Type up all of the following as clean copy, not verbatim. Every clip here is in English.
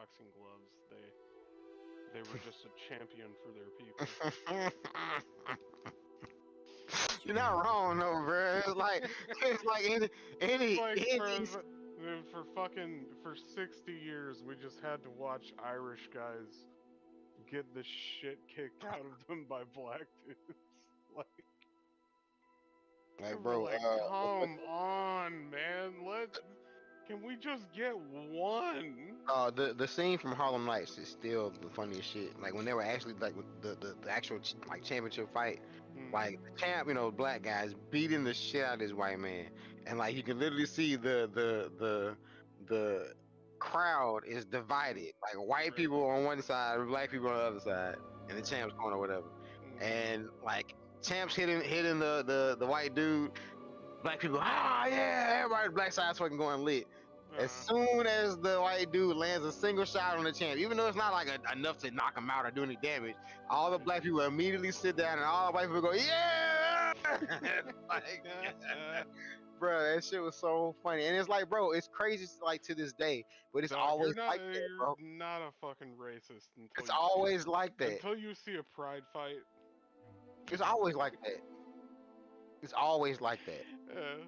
boxing gloves. They were just a champion for their people. You're not wrong, though, bro. It's like It's any like any. for fucking for 60 years we just had to watch Irish guys get the shit kicked out of them by black dudes. Like Like, we're bro, like, come on, man. Can we just get one? the scene from Harlem Nights is still the funniest shit. Like when they were actually like with the actual like championship fight, Hmm. like the champ, black guys beating the shit out of this white man, and like you can literally see the crowd is divided. Like white Right. people on one side, black people on the other side, and the champ's corner or whatever. Hmm. And like champs hitting the white dude, black people, ah yeah, everybody black side's fucking going lit. As Uh-huh. soon as the white dude lands a single shot on the champ, even though it's not like enough to knock him out or do any damage, all the Right. black people immediately sit down and all the white people go, yeah! Like, bro, that shit was so funny. And it's like, bro, it's crazy like to this day, but it's Dog, always like that, you're bro. not a fucking racist It's always like that. until you see a pride fight. It's always like that. It's always like that. Uh,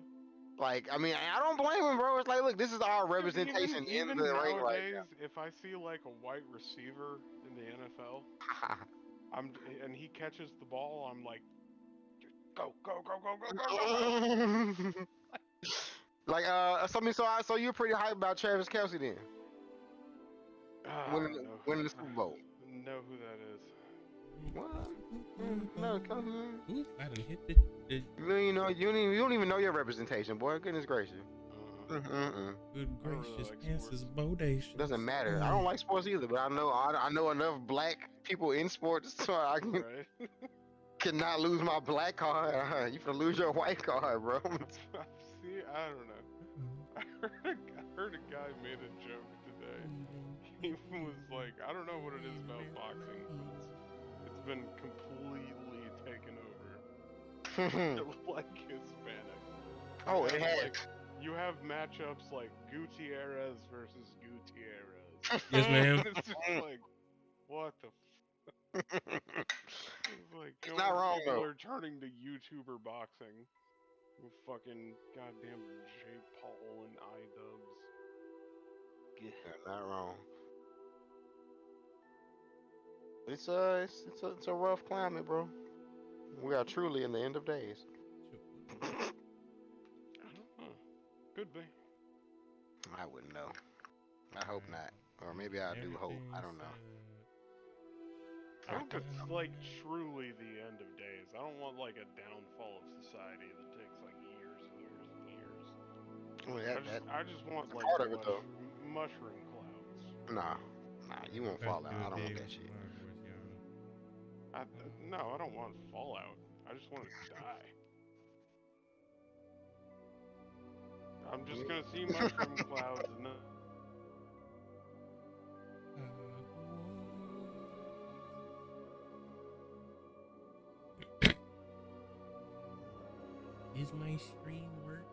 Like, I mean, I don't blame him, bro. It's like, look, this is our Because representation in the even ring right nowadays, if I see like a white receiver in the NFL, now. I'm and he catches the ball, I'm like, go, go, go, go, go, go, go, go. Like so you're pretty hyped about Travis Kelsey then I winning don't know. winning the Super Bowl. Know who that is. What? No, Kelsey. Ooh, I done hit the You don't even know your representation, boy. Goodness gracious. Mm-mm. good I don't really gracious like answers sports. bodacious. Doesn't matter. I don't like sports either, but I know enough black people in sports so I Right? cannot lose my black card. You finna lose your white card, bro. See, I don't know. I heard a guy made a joke today. He was like, I don't know what it is about boxing, but it's been completely taken over. Like Hispanic. Oh, it has. Like you have matchups like Gutierrez versus Gutierrez. Yes, ma'am. It's just like, what the? It's like, It's not wrong people though. are turning to YouTuber boxing. With fucking goddamn Jake Paul and iDubbbz. You're not wrong. It's a rough climate, bro. We are truly in the end of days. Could be. I wouldn't know. I hope not. Or maybe I do hope. I don't know. I hope it's like truly the end of days. I don't want like a downfall of society that takes like years and years and years. I mean, I just want that's like part of it though. mushroom clouds. Nah, you won't fall out. I don't want that shit. No, I don't want fallout. I just want to die. I'm just gonna see mushroom clouds and then Is my stream work?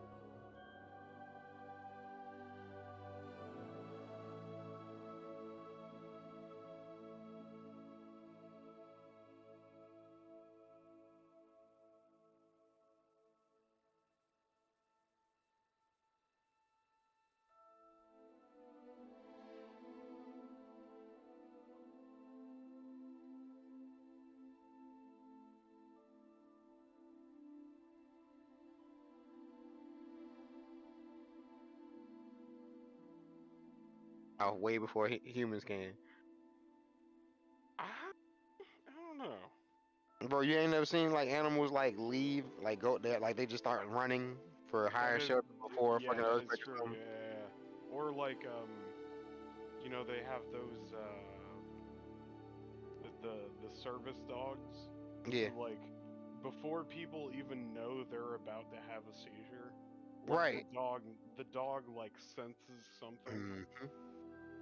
Oh, way before humans can. I don't know. Bro, you ain't never seen like animals like leave, like go there, like they just start running for higher That is, shelter before yeah, fucking that is earthquake true. come. Yeah. Or like they have those the service dogs. Yeah, So, like before people even know they're about to have a seizure, like right. the dog like senses something. Hmm.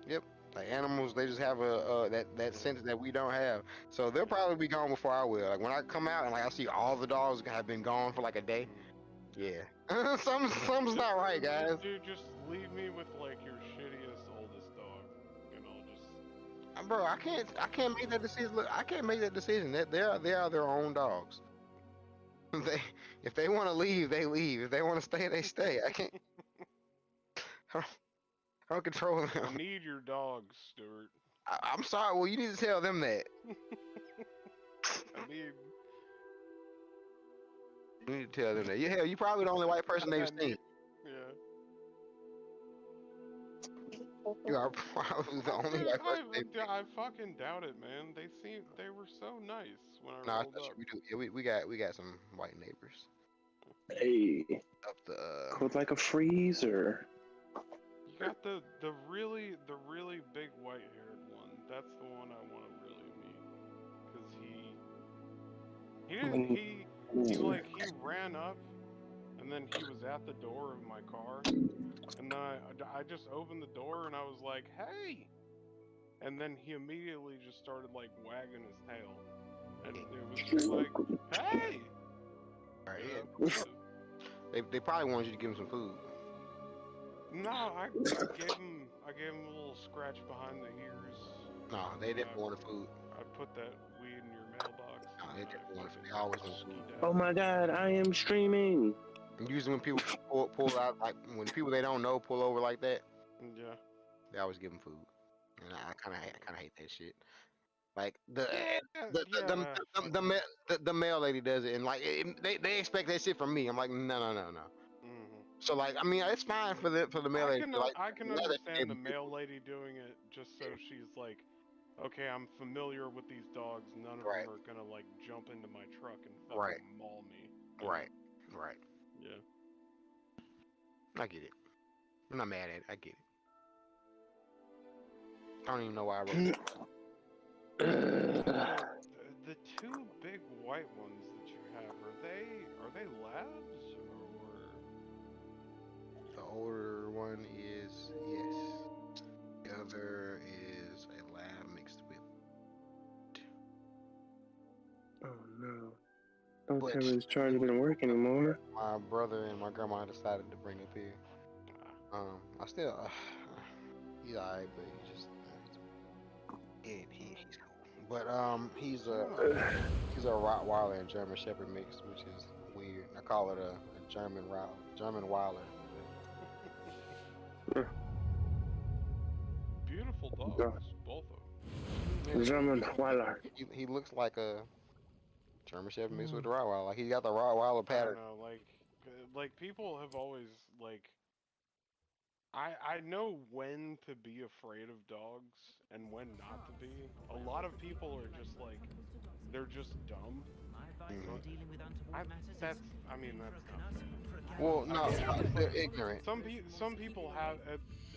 Yep. Like animals, they just have that sense that we don't have. So they'll Yeah. probably be gone before I will. Like when I come out and like I see all the dogs have been gone for like a day. Mhm. Yeah. Something's not right, guys. Dude, just leave me with like your shittiest oldest dog, and I'll just bro, I can't make that decision. Look, I can't make that decision. That they are their own dogs. They if they want to leave, they leave. If they want to stay, they stay. I can't. I don't, I don't control I them. need your dogs, Stuart. I'm sorry. Well, you need to tell them that. I need. You need to tell them that. Yeah, hell, you probably the only white person they've seen. Yeah. You are probably the only Dude, white person they've seen. I fucking doubt it, man. They were so nice when I No, rolled that's up. true. We do. Yeah, we got some white neighbors Hey, up the. code like a freezer. You got the really big white haired one. That's the one I want to really meet, cause he ran up, and then he was at the door of my car, and then I just opened the door and I was like, hey, and then he immediately just started like wagging his tail, and it was just like, hey. Right, You yeah. know? They probably wanted you to give them some food. No, I gave him a little scratch behind the ears. No, they didn't want the food. I put that weed in your mailbox. No, they and didn't I want it. fucking They always want food. skied Oh out. my god, I am streaming. And usually when people pull out, like when people they don't know pull over like that, Yeah. they always give them food. And I kind of hate that shit. Like the the mail lady does it, and like they expect that shit from me. I'm like, no. Mm-hmm. So like, I mean, it's fine for the mail lady. Like, I can the other understand the lady- mail lady doing it just so she's like, okay, I'm familiar with these dogs. None of Right. them are gonna like jump into my truck and fucking Right. maul me. Right. Yeah. I get it. I'm not mad at it. I get it. I don't even know why I wrote that. The two big white ones that you have, are they labs or? The older one is yes. The other is a lab mixed with. Oh no. Don't But tell me this charger didn't work anymore. my brother and my grandma decided to bring up here. I still, he's alright, but he's cool. But he's a Rottweiler and German Shepherd mix, which is weird. I call it a German Weiler. Beautiful dogs, Yeah. both of them. German Weiler. He looks like a German Shepherd mixed with the Rottweiler. Like he got the Rottweiler I pattern. don't know, like people have always like. I know when to be afraid of dogs and when not to be. A lot of people are just like, they're just dumb. That's not fair. Well, no, they're ignorant. Some people have,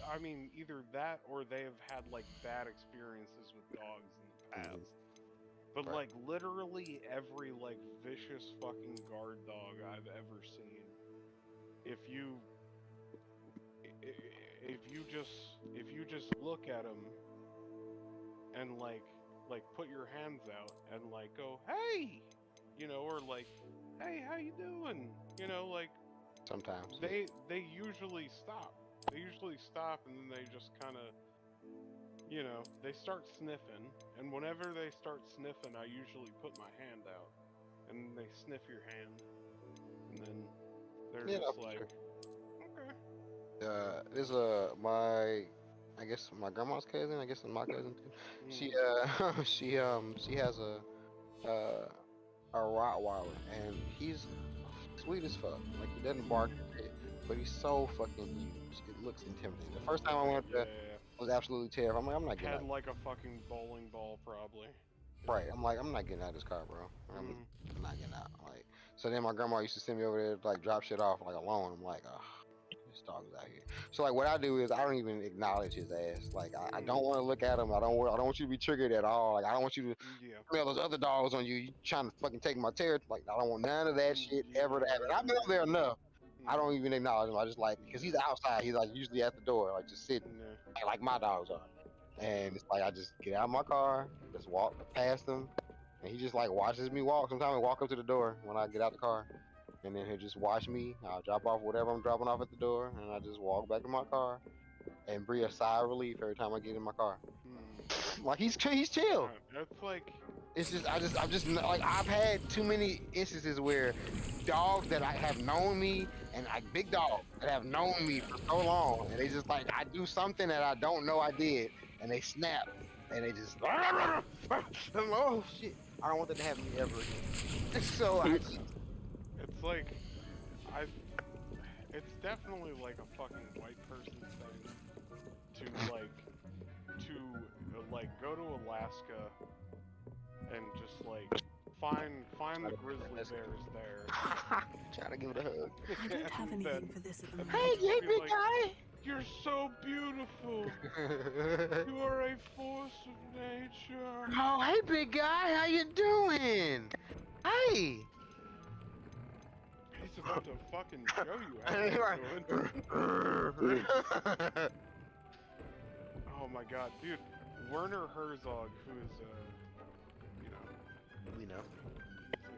I mean, either that or they have had like bad experiences with dogs in the past. But Right. like literally every like vicious fucking guard dog I've ever seen, if you just look at them and like put your hands out and like go, hey, you know, or like, hey, how you doing, you know, like Sometimes. they usually stop. They usually stop and then they just kind of, you know, they start sniffing, and whenever they start sniffing, I usually put my hand out and they sniff your hand, and then they're Yeah, just for like, sure. okay. There's I guess my grandma's cousin. I guess my cousin too. She she has a Rottweiler, and he's sweet as fuck. Like he doesn't bark, but he's so fucking huge. It looks intimidating. The first time I went there, I was absolutely terrified. I'm like, I'm not getting Head out. like a fucking bowling ball, probably. Right. I'm like, I'm not getting out of this car, bro. I'm not getting out. Like, so then my grandma used to send me over there to like drop shit off like alone. I'm like, oh, this dog's out here. So like, what I do is I don't even acknowledge his ass. Like, I don't want to look at him. I don't want you to be triggered at all. Like, I don't want you to Yeah. smell those other dogs on you. You trying to fucking take my territory. Like, I don't want none of that shit ever to happen. I've been over there enough. I don't even acknowledge him. I just like, because he's outside. He's like usually at the door, like just sitting, like my dogs are. And it's like I just get out of my car, just walk past him, and he just like watches me walk. Sometimes I walk up to the door when I get out the car, and then he'll just watch me. I'll drop off whatever I'm dropping off at the door, and I just walk back to my car and breathe a sigh of relief every time I get in my car. Like he's chill. That's like, It's just I'm just like I've had too many instances where dogs that I have known me and like big dogs that have known me for so long and they just like I do something that I don't know I did and they snap and they just oh shit, I don't want that to happen to me ever again. So I just it's like, I, it's definitely like a fucking white person thing to like go to Alaska and just like find the grizzly bears there. trying to give it a hug. I don't have And anything for this at the and moment. Hey, be big like, guy. "You're so beautiful. You are a force of nature." Oh, hey, big guy, how you doing? Hey. He's about to fucking show you how he's doing. Oh my god, dude. Werner Herzog, who is you know, We know.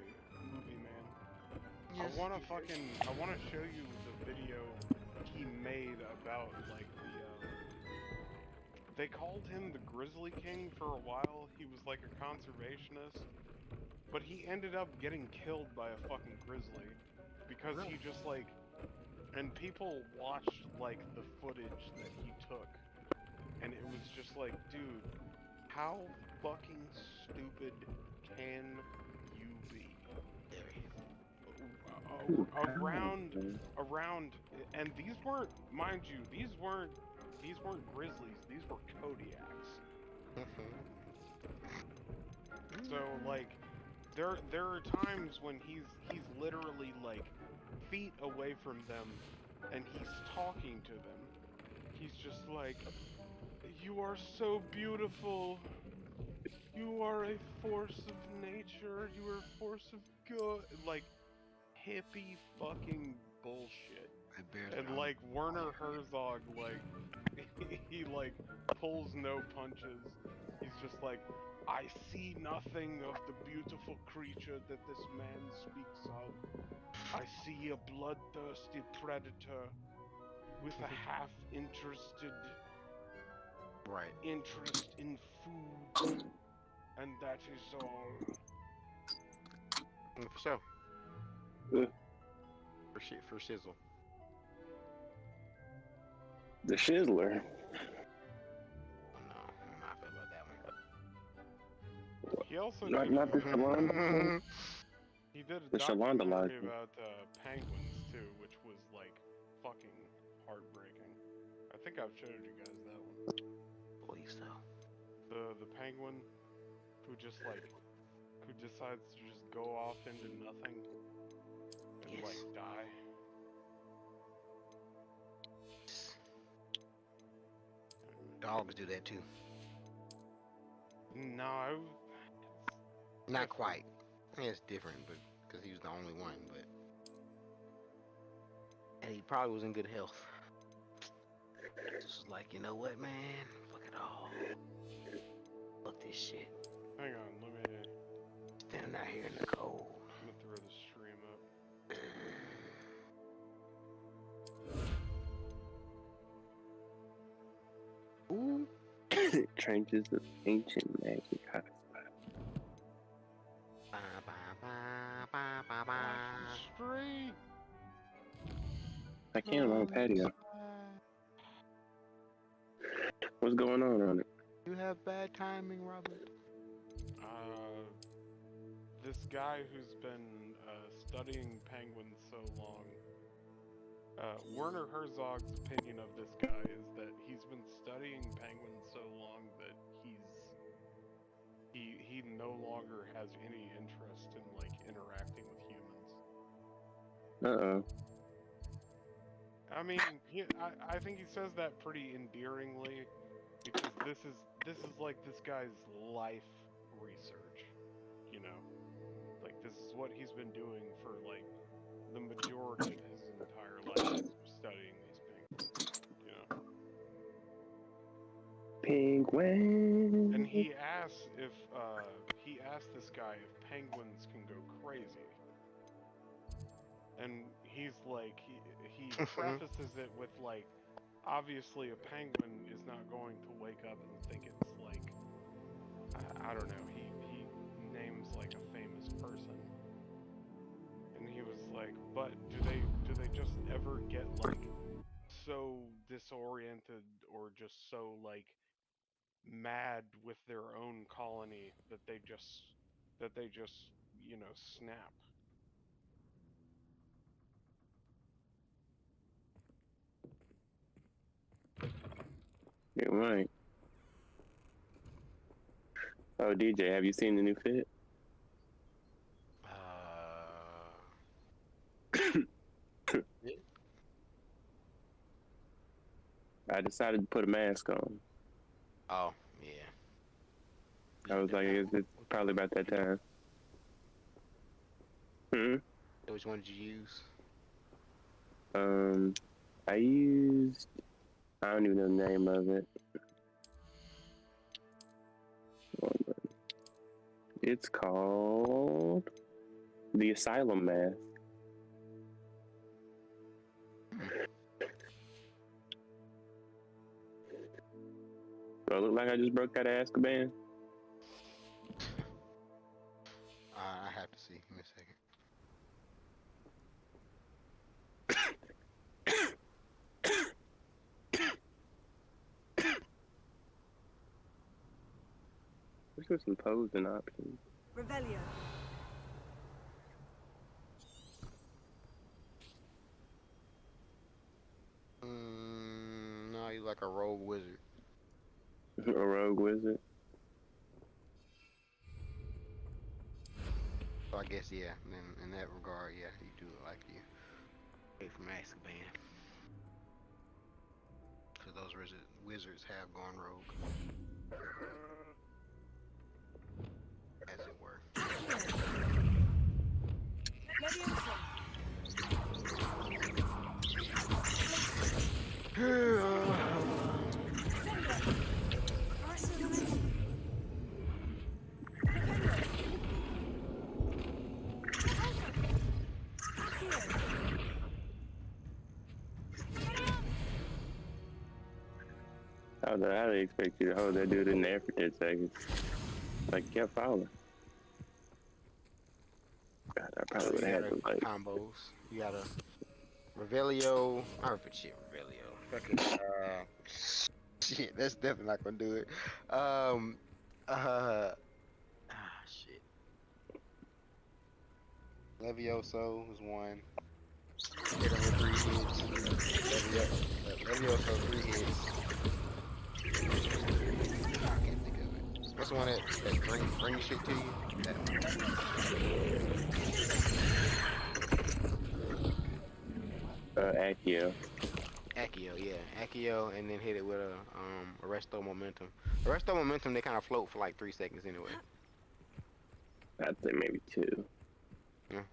he's a movie man. Yes. I wanna show you the video he made about like they called him the Grizzly King for a while. He was like a conservationist, but he ended up getting killed by a fucking grizzly because he just like, and people watched like the footage that he took, and it was just like, dude, how fucking stupid can you be? Around, and these weren't, mind you, these weren't grizzlies, these were Kodiaks. So like, there are times when he's literally like feet away from them, and he's talking to them. He's just like, "You are so beautiful. You are a force of nature. You are a force of good." Like hippie fucking bullshit. And like Werner Herzog, like he like pulls no punches. He's just like, "I see nothing of the beautiful creature that this man speaks of. I see a bloodthirsty predator with a half-interested interest in food, and that is all." For sure. Yeah. For shizzle. The Shizzler. Oh, no, I'm not feel about that one. He also Not did, the Shalonda. he did a The Shalonda documentary life. about penguins too, which was like fucking heartbreaking. I think I've showed you guys that one. Believe so. The penguin who just like who decides to just go off into nothing and Yes. like die. Dogs do that too. No, Not quite. I mean, it's different, but because he was the only one, but and he probably was in good health. Just was like, you know what, man? Fuck it all. Fuck this shit. hang on, let me Standing out here in the cold. I'm gonna throw the stream up. Ooh. Trenches of ancient magic hotspot. Ba, ba, ba, ba, ba, ba. Street. I can't on patio. What's going on it? You have bad timing, Robert. This guy who's been studying penguins so long, Werner Herzog's opinion of this guy is that he's been studying penguins so long that he no longer has any interest in like interacting with humans. Uh-oh. I mean, I think he says that pretty endearingly because this is like this guy's life research, you know? Like this is what he's been doing for like the majority of his entire life, studying these penguins, you know? Penguin. And he asks this guy if penguins can go crazy. And he's like, he prefaces it with like, obviously a penguin is not going to wake up and think it's like disoriented or just so like mad with their own colony that they just snap. You're right. Oh, DJ, have you seen the new fit? Yeah. I decided to put a mask on. Oh, yeah. I was like, it's probably about that time. Which one did you use? I used, I don't even know the name of it. It's called the Asylum Mask. Do I look like I just broke out of Azkaban? I have to see. Give me a second. There's some posing options. Revelio. No, you like a rogue wizard. A rogue wizard. So I guess yeah. In that regard, yeah, you do look like you came from Azkaban. Because those wizards have gone rogue, as it were. How they expect you to hold that dude in there for 10 seconds? Like, kept following. God, I probably would have had to, like... Combos. You got a Revelio. Revelio. Fucking, shit, that's definitely not gonna do it. Shit. Levioso was one. Hit him with 3 hits. Levioso 3 hits. I can't think of it. What's the one that bring shit to you? That Accio. Accio, yeah. Accio, and then hit it with a Arresto Momentum. Arresto Momentum, they kind of float for like 3 seconds anyway. I'd say maybe 2. Yeah.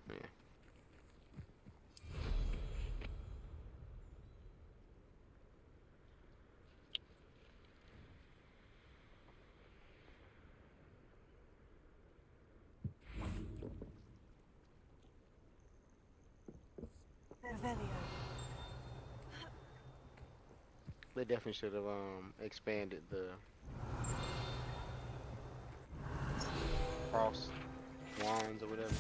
They definitely should have expanded the cross wands or whatever.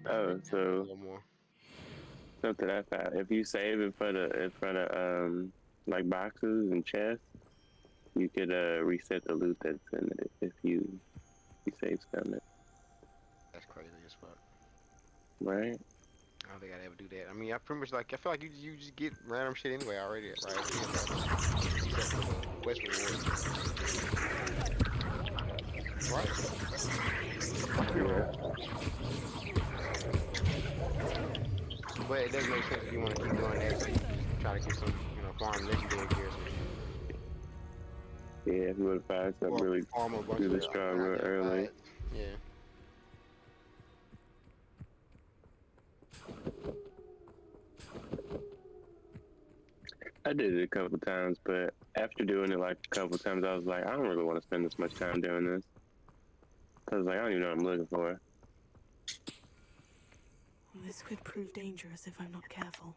Oh, so A little more. something I thought. If you save in front of like boxes and chests, you could reset the loot that's in it if you save some it. That's crazy as fuck. Right? I don't think I'd ever do that. I mean, I pretty much like. I feel like you just get random shit anyway already, right? Except for the quest rewards. Right? Yeah. But it doesn't make sense if you want to keep doing that. So you just try to get some, farm legendary gear or some shit. Yeah, if you would find something Or really, farm a bunch really of strong real early. Yeah. I did it a couple times, but after doing it like a couple times, I was like, I don't really want to spend this much time doing this. I was like, I don't even know what I'm looking for. This could prove dangerous if I'm not careful.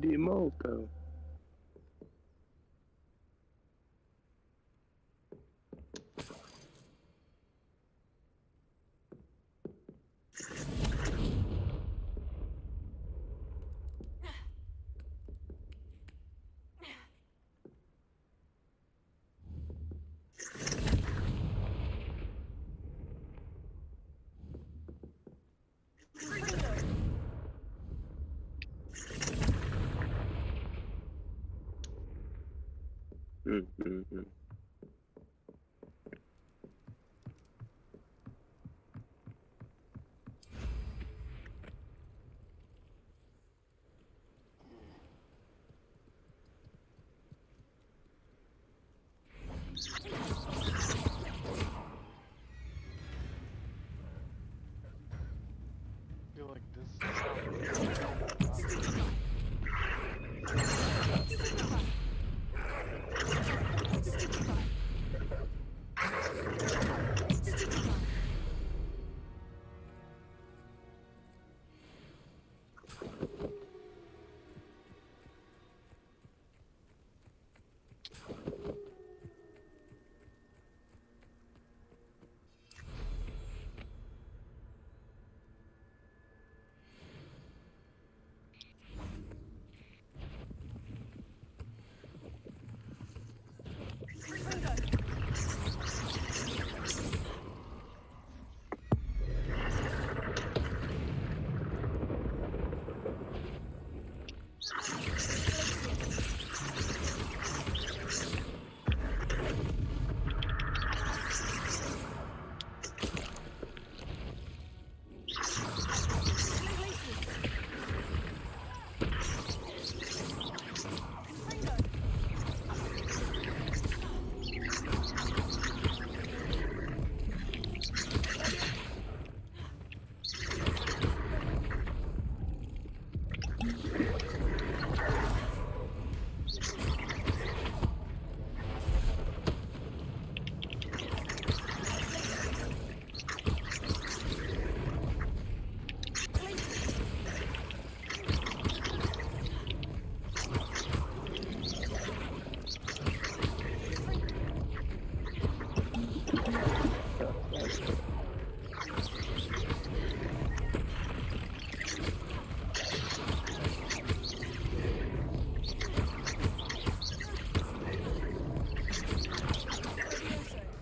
Demoto. Mm-hmm. I feel like this is how we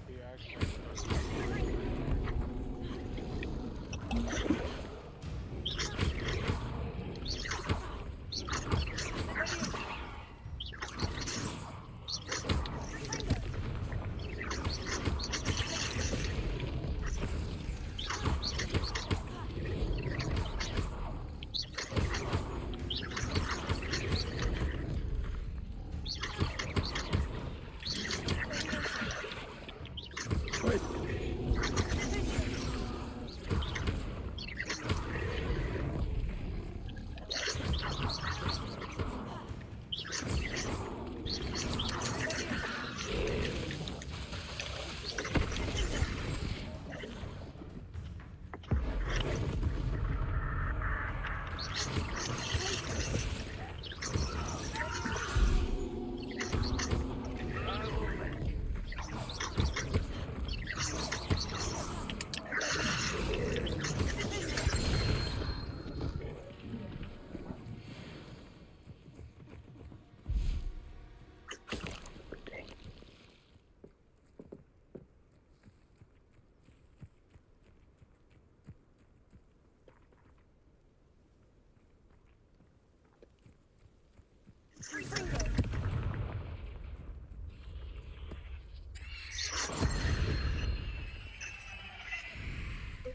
He actually What?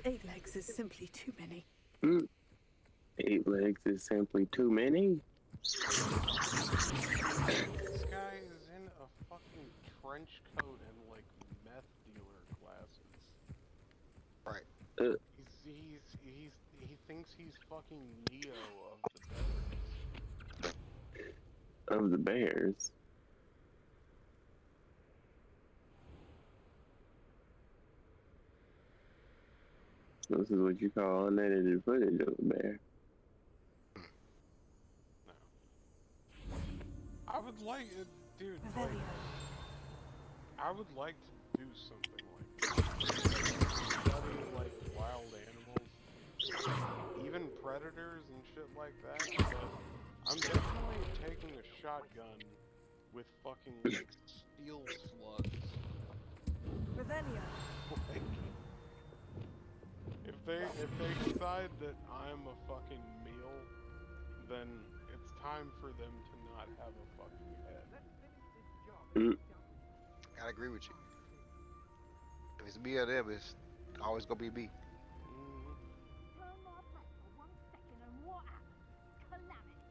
Eight legs is simply too many. 8 legs is simply too many. This guy is in a fucking trench coat and like meth dealer glasses. Right. He thinks he's fucking Neo of the Bears. Of the Bears. This is what you call unedited footage of a bear. No. like, dude, like, Revelio. I would like to do something like study like wild animals, even predators and shit like that. But I'm definitely taking a shotgun with fucking steel slugs. Revelio. Like, if they decide that I'm a fucking meal, then it's time for them to not have a fucking head. I agree with you. If it's B or them, it's always gonna be B. Mhm. Turn my back for 1 second and what happens? Calamity.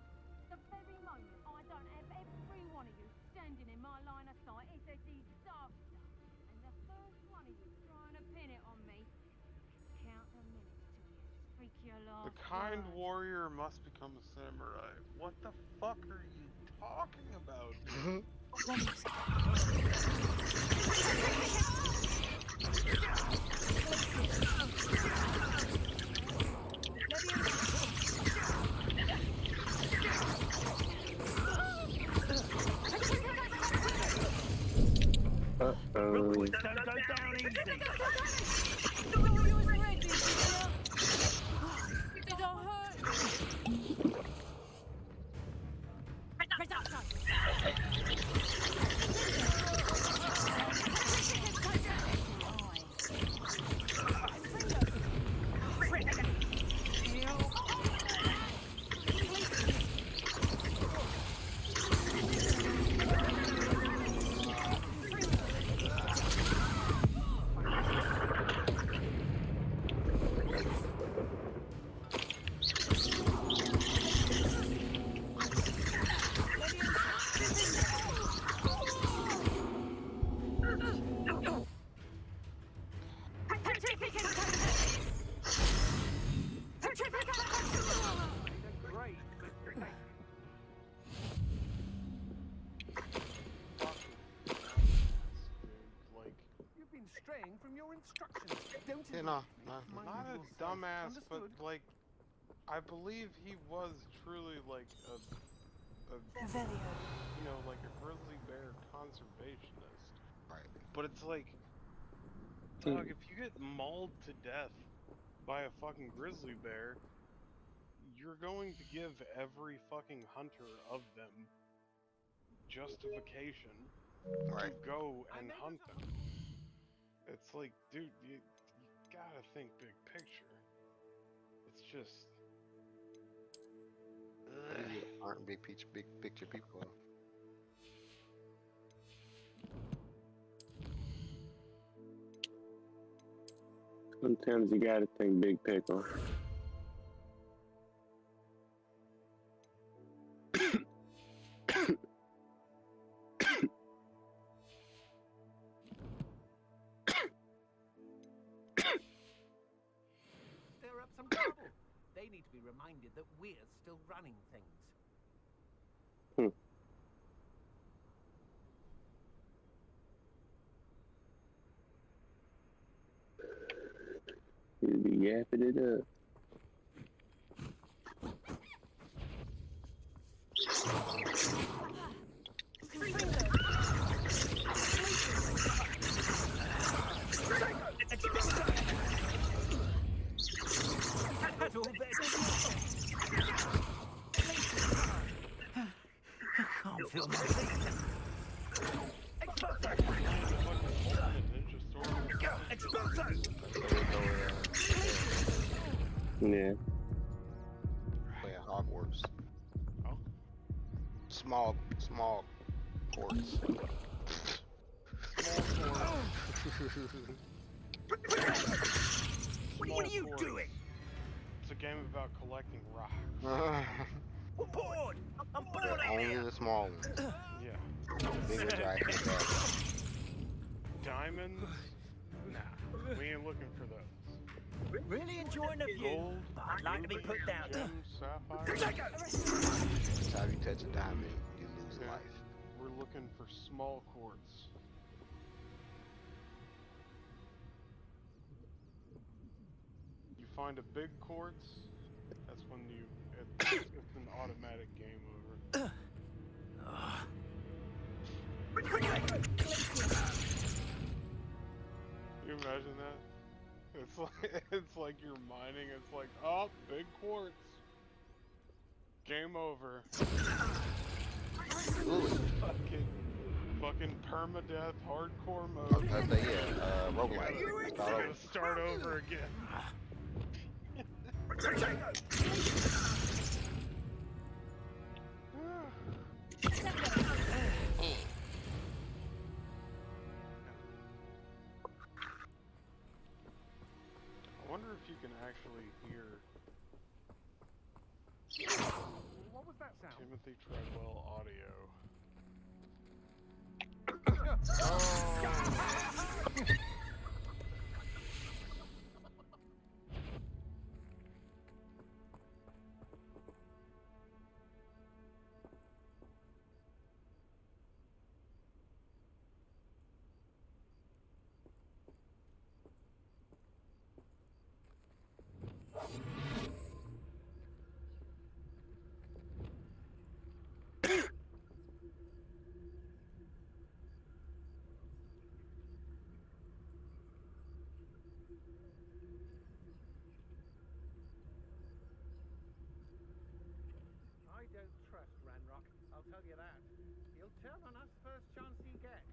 The very moment I don't have every one of you standing in my line of sight, it's a disaster. And the first one of you trying to pin it on me, count the minutes till you speak your last The kind word. warrior must become a samurai. What the fuck are you talking about, dude? Uh-oh. Don't go down easy. Did I hurt you? Great. Like, You've been straying from your instructions. Don't Yeah, interrupt no. me. Mind not a yourself. dumbass, but Understood? like, I believe he was truly like a Revelio. you know, like a grizzly bear conservationist. Right. But it's like, dog, if you get mauled to death by a fucking grizzly bear, you're going to give every fucking hunter of them justification Right. to go and hunt them. It's like, dude, you gotta think big picture. It's just. These aren't big picture people. Sometimes you gotta think big pickle. Stir up some trouble. They need to be reminded that we're still running things. You be yapping it up. That's all there. I can't feel my feet. Exploso! Yeah. Playing Hogwarts. Oh. Small courts. What are you doing? It's a game about collecting rocks. I'm bored! I'm bored out Only here! the small ones. Yeah. Bigger dragons. Diamonds? Nah, we ain't looking for those. Really enjoying the view, Gold, but I'd like to be put down. gems, sapphires. Every time you touch a diamond, you lose Yeah. life. We're looking for small quartz. You find a big quartz, that's when it's an automatic game over. You imagine that? It's like you're mining. It's like, oh, big quartz. Game over. Fucking permadeath hardcore mode. I say yeah, roguelike. Gotta start over again. I wonder if you can actually hear What was that sound? Timothy Treadwell audio. I don't trust Ranrock, I'll tell you that. He'll turn on us first chance he gets.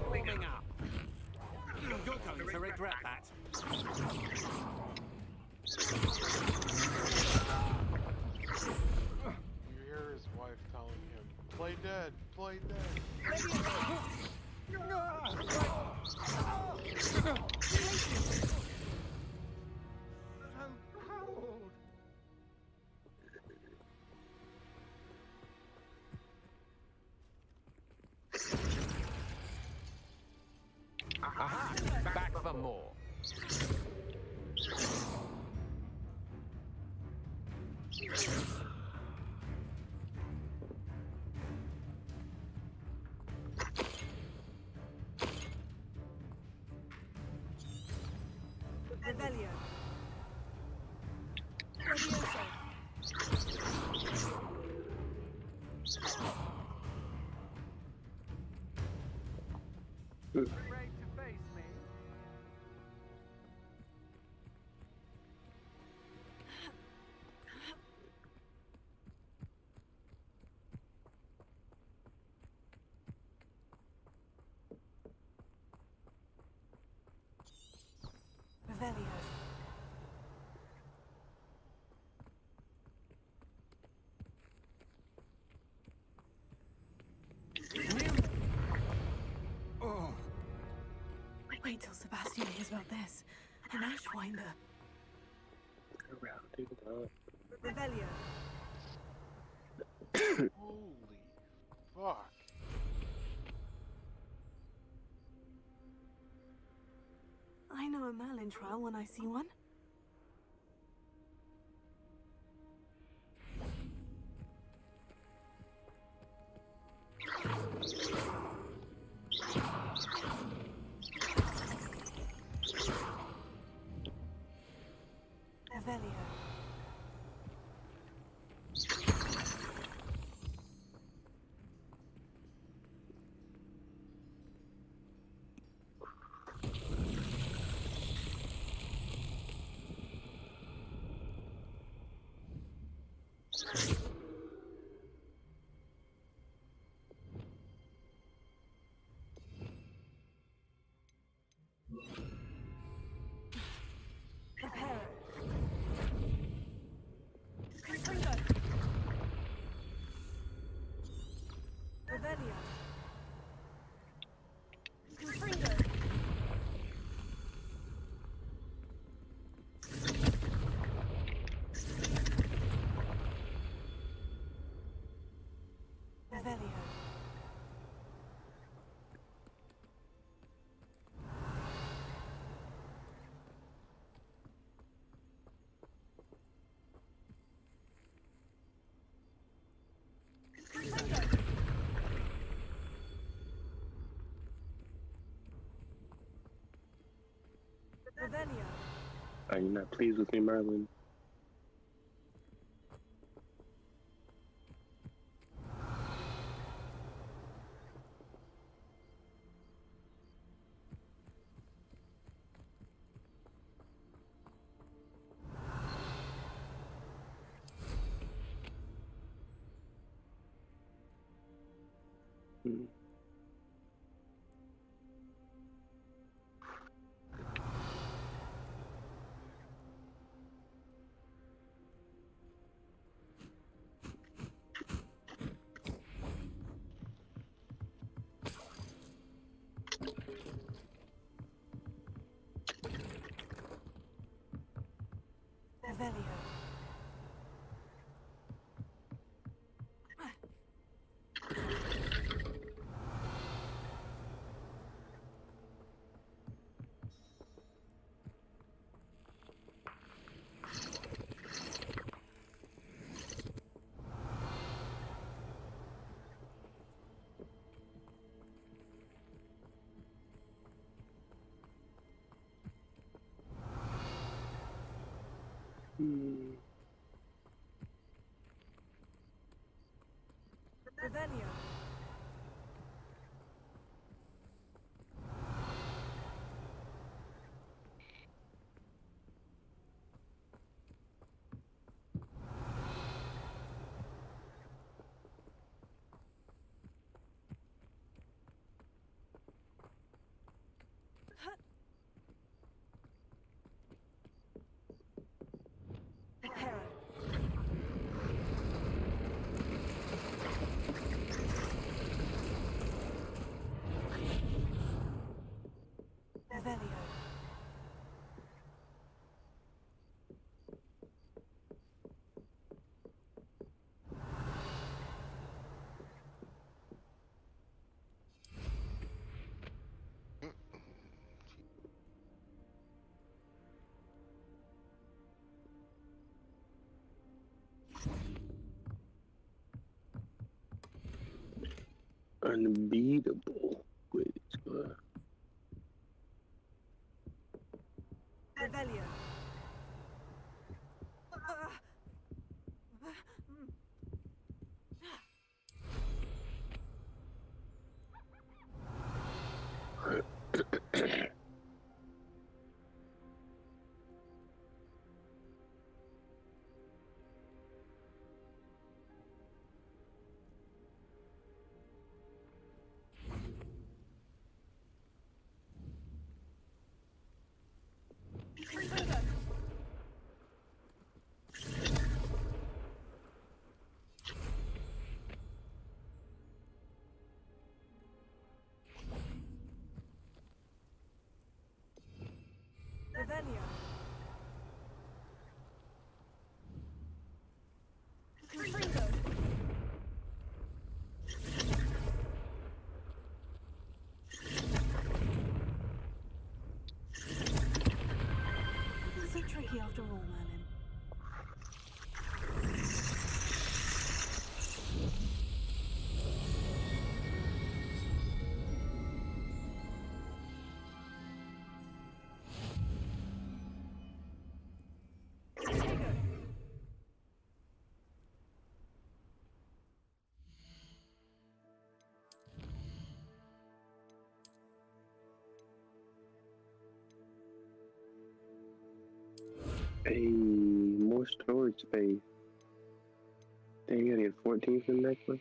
Warming up. You're going to regret that. You hear his wife telling him, play dead, play dead. I'm cold. Aha! Back for more. Revelio. Levioso. Afraid to face me? Revelio. Oh. Wait till Sebastian hears about this. An Ashwinder. Revelio. Holy fuck. I know a Merlin trial when I see one. Revelio. Prepare. Confringo. Revelio. Confringo. Revelio. Are you not pleased with me, Merlin? Hmm. Revelio. Hmm. Revelio. Reparo. Revelio. Unbeatable. Wait, Revelio. Revelio. Confringo. So tricky after all, Merlin. hey, more storage space. Dang, you gotta get 14 for the next one.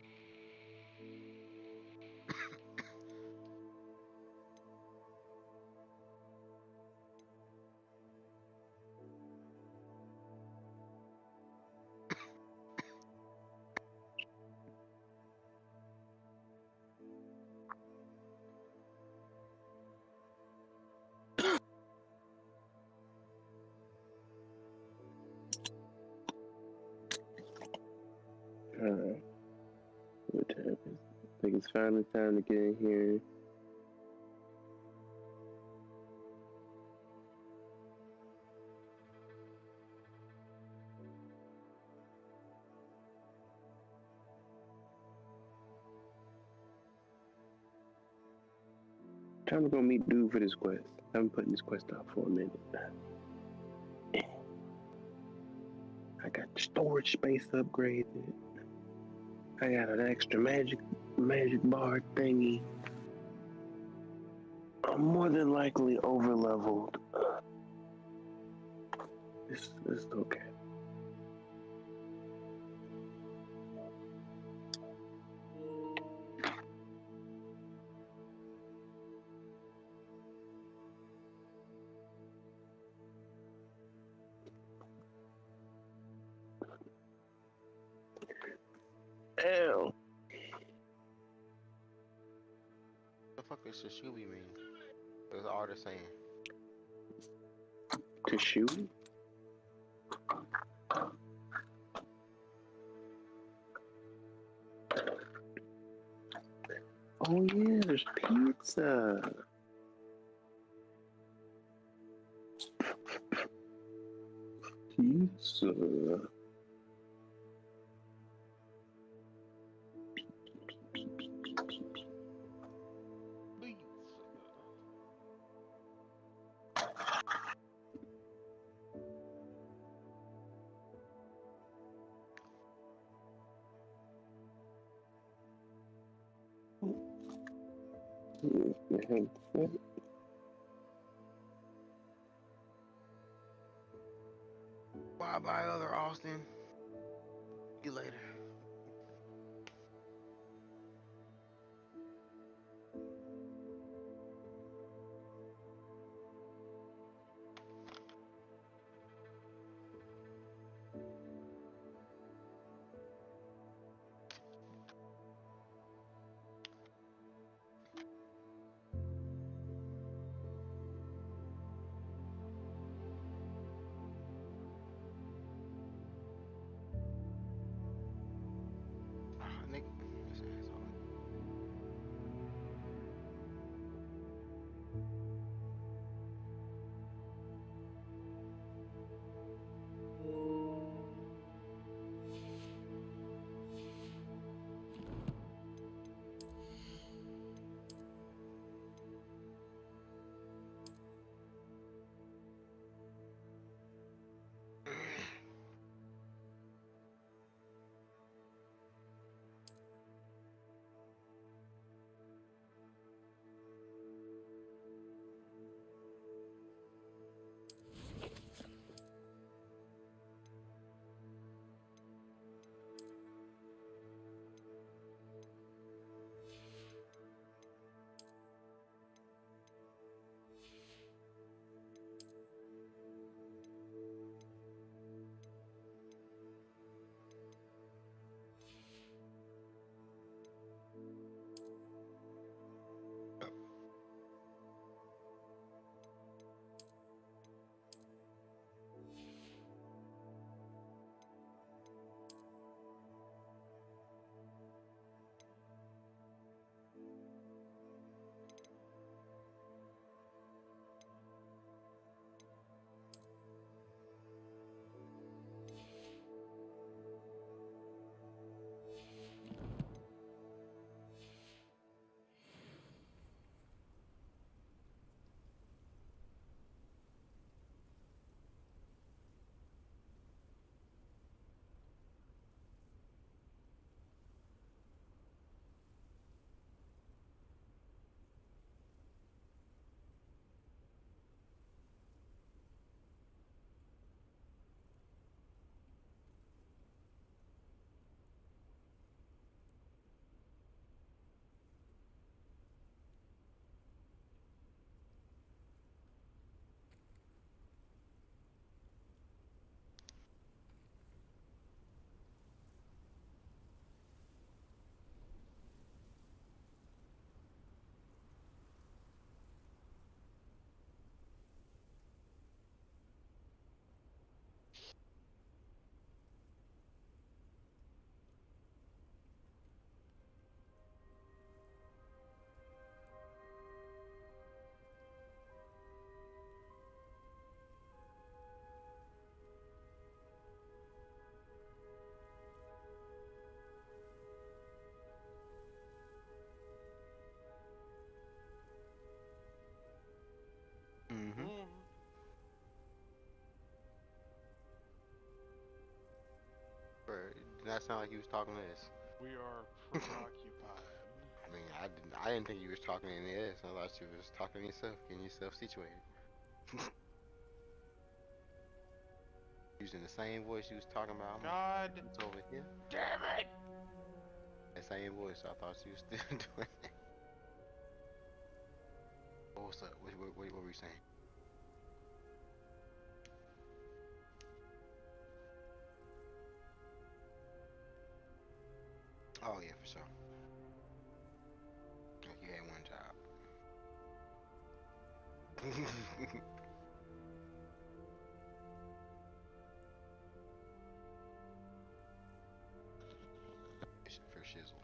What time is it? I think it's finally time to get in here. Time to go meet dude for this quest. I'm putting this quest off for a minute. I got storage space upgraded. I got an extra magic bar thingy. I'm more than likely over leveled. It's okay. Ew. The fuck is Shishubi mean? It's the artist saying. To shoot? Oh yeah, there's pizza. Pizza. Bye bye, other Austin. See you later. That sounded like he was talking to us. We are preoccupied. I mean, I didn't think you was talking to any of this. I thought you was talking to yourself, getting yourself situated. Using the same voice you was talking about. God It's over here. damn it! That same voice. I thought you was still doing that. Oh, what's up? What were you saying? Oh yeah, for sure. Like you had one job. For shizzle.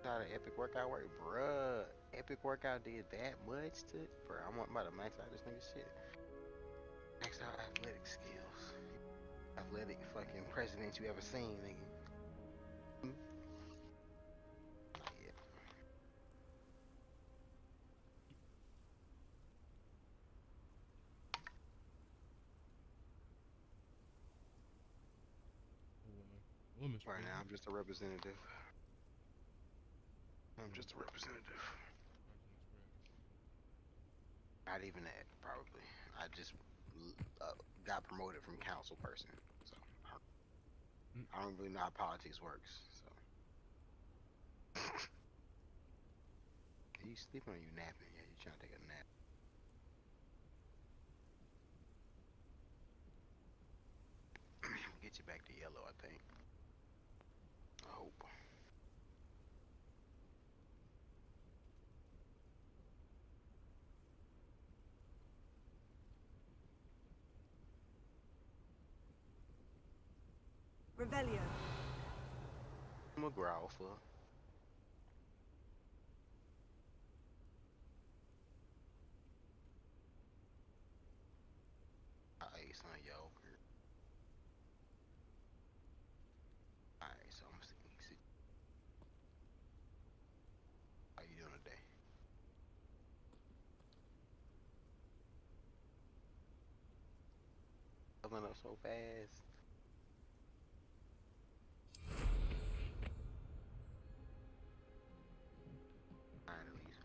Not an epic workout work, bruh. Epic workout did that much to, bro. I'm about to max out this nigga shit. Max out athletic skills. Athletic fucking president you ever seen, nigga. Yeah. Right now, I'm just a representative. I'm just a representative. Not even that, probably. I just got promoted from council person, so I don't really know how politics works. So, are you sleeping or are you napping? Yeah, you trying to take a nap. Get you back to yellow, I think. I hope. Revelio. I'm a growl for. Ice on yogurt. Alright, so I'm see. How you doing today? Coming up so fast. Alright, at least.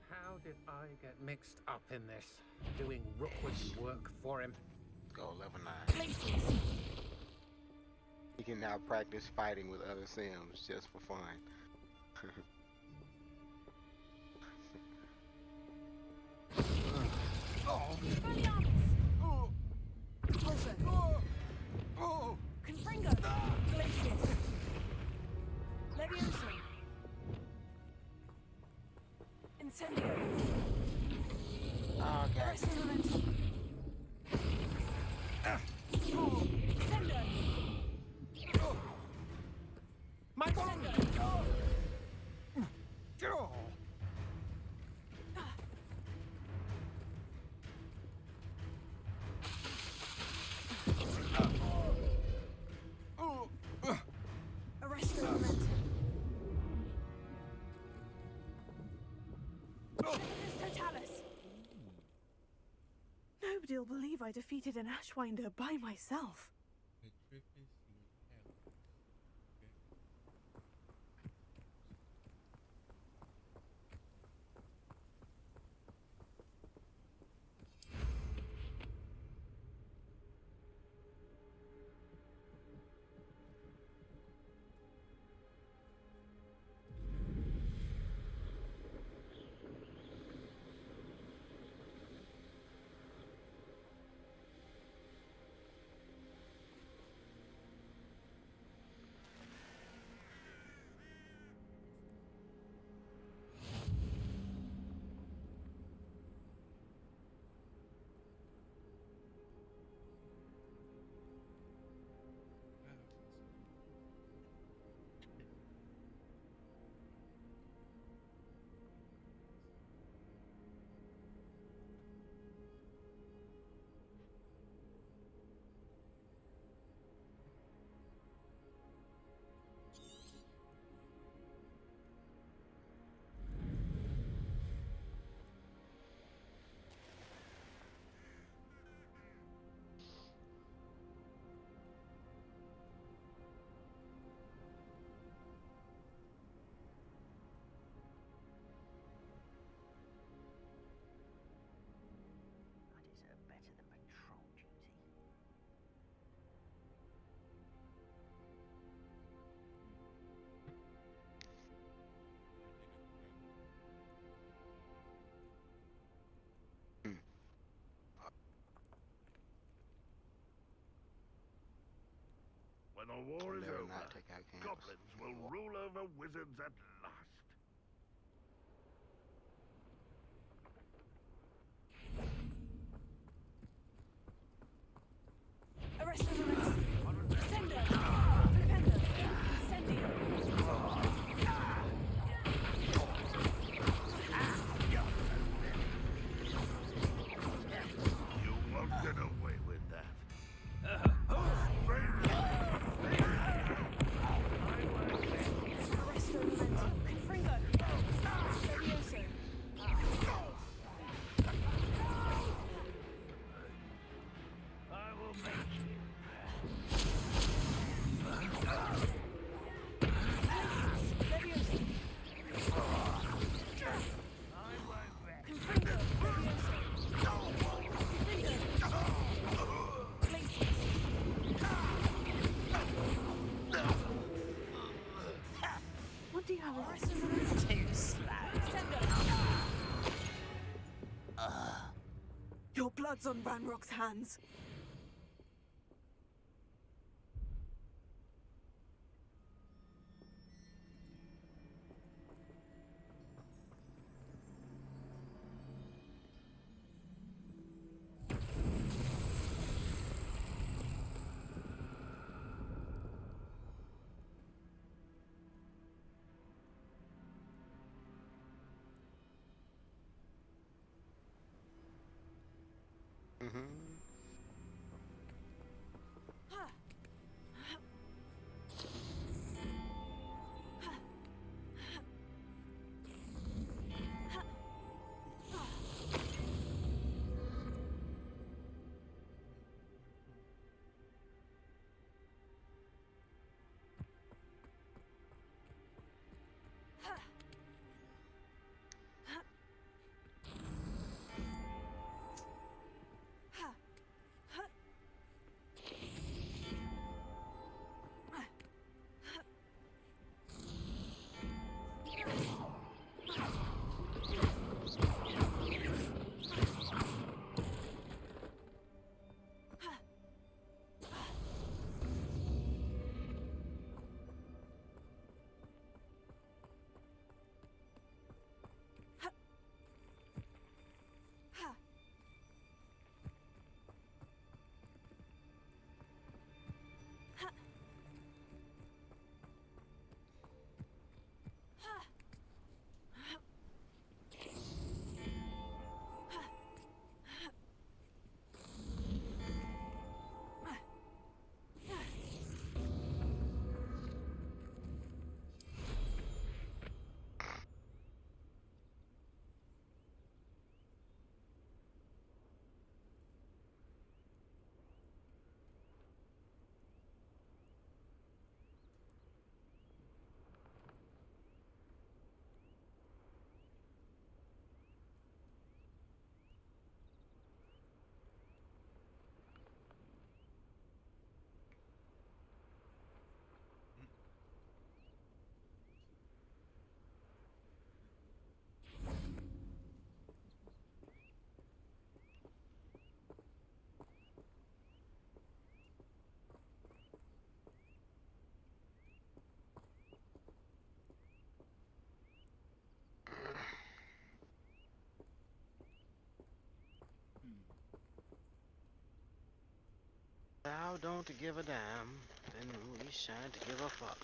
How did I get mixed up in this? Doing Rookwood's work for him? Go level 9. Places. You can now practice fighting with other Sims just for fun. Expelliarmus. Expulsion. Confringo. Glacius. Leviosa. Incendio. Oh, okay. Arrest momentum. Sendo. My God! Sendo. Arrest momentum. Totalis. Nobody'll believe I defeated an Ashwinder by myself. When the war is Better over, not take out campus. goblins will rule over wizards at last. Arrest the momentum. Sender. Flipendo. Incendio. You won't get away with that. Arrest the momentum. Confringo. Levioso. I will make you. Levioso. I won't let Confringo. Levioso. Defendo. Glacius. What do you have? Arrest the momentum. Too slow. Sender. Your blood's on Ranrock's hands. Thou don't give a damn, then we shan't give a fuck.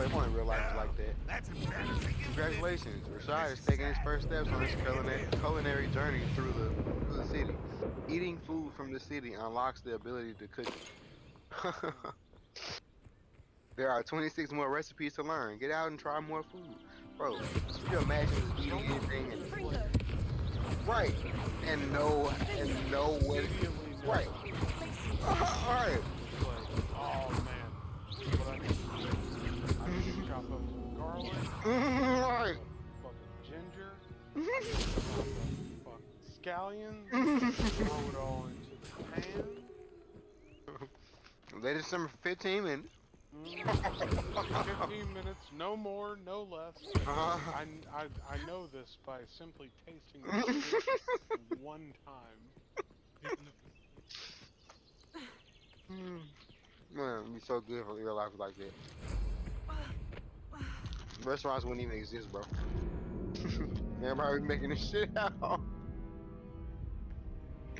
bro, it wasn't real life like that. That's embarrassing. Congratulations, Rashad is taking his first steps on his culinary journey through the city. Eating food from the city unlocks the ability to cook it. There are 26 more recipes to learn. Get out and try more food. Bro, could you imagine just eating anything and right and know when Immediately know. right. Alright. It's like, oh man, what I need to do, I need to chop up some garlic, Right. some fucking ginger, I need to chop up some fucking scallions, throw it all into the pan. Let it simmer for 15 minutes. 15 minutes, no more, no less. I know this by simply tasting the shit one time. Man, it'd be so good for real life like that. Restaurants wouldn't even exist, bro. Everybody be making this shit out.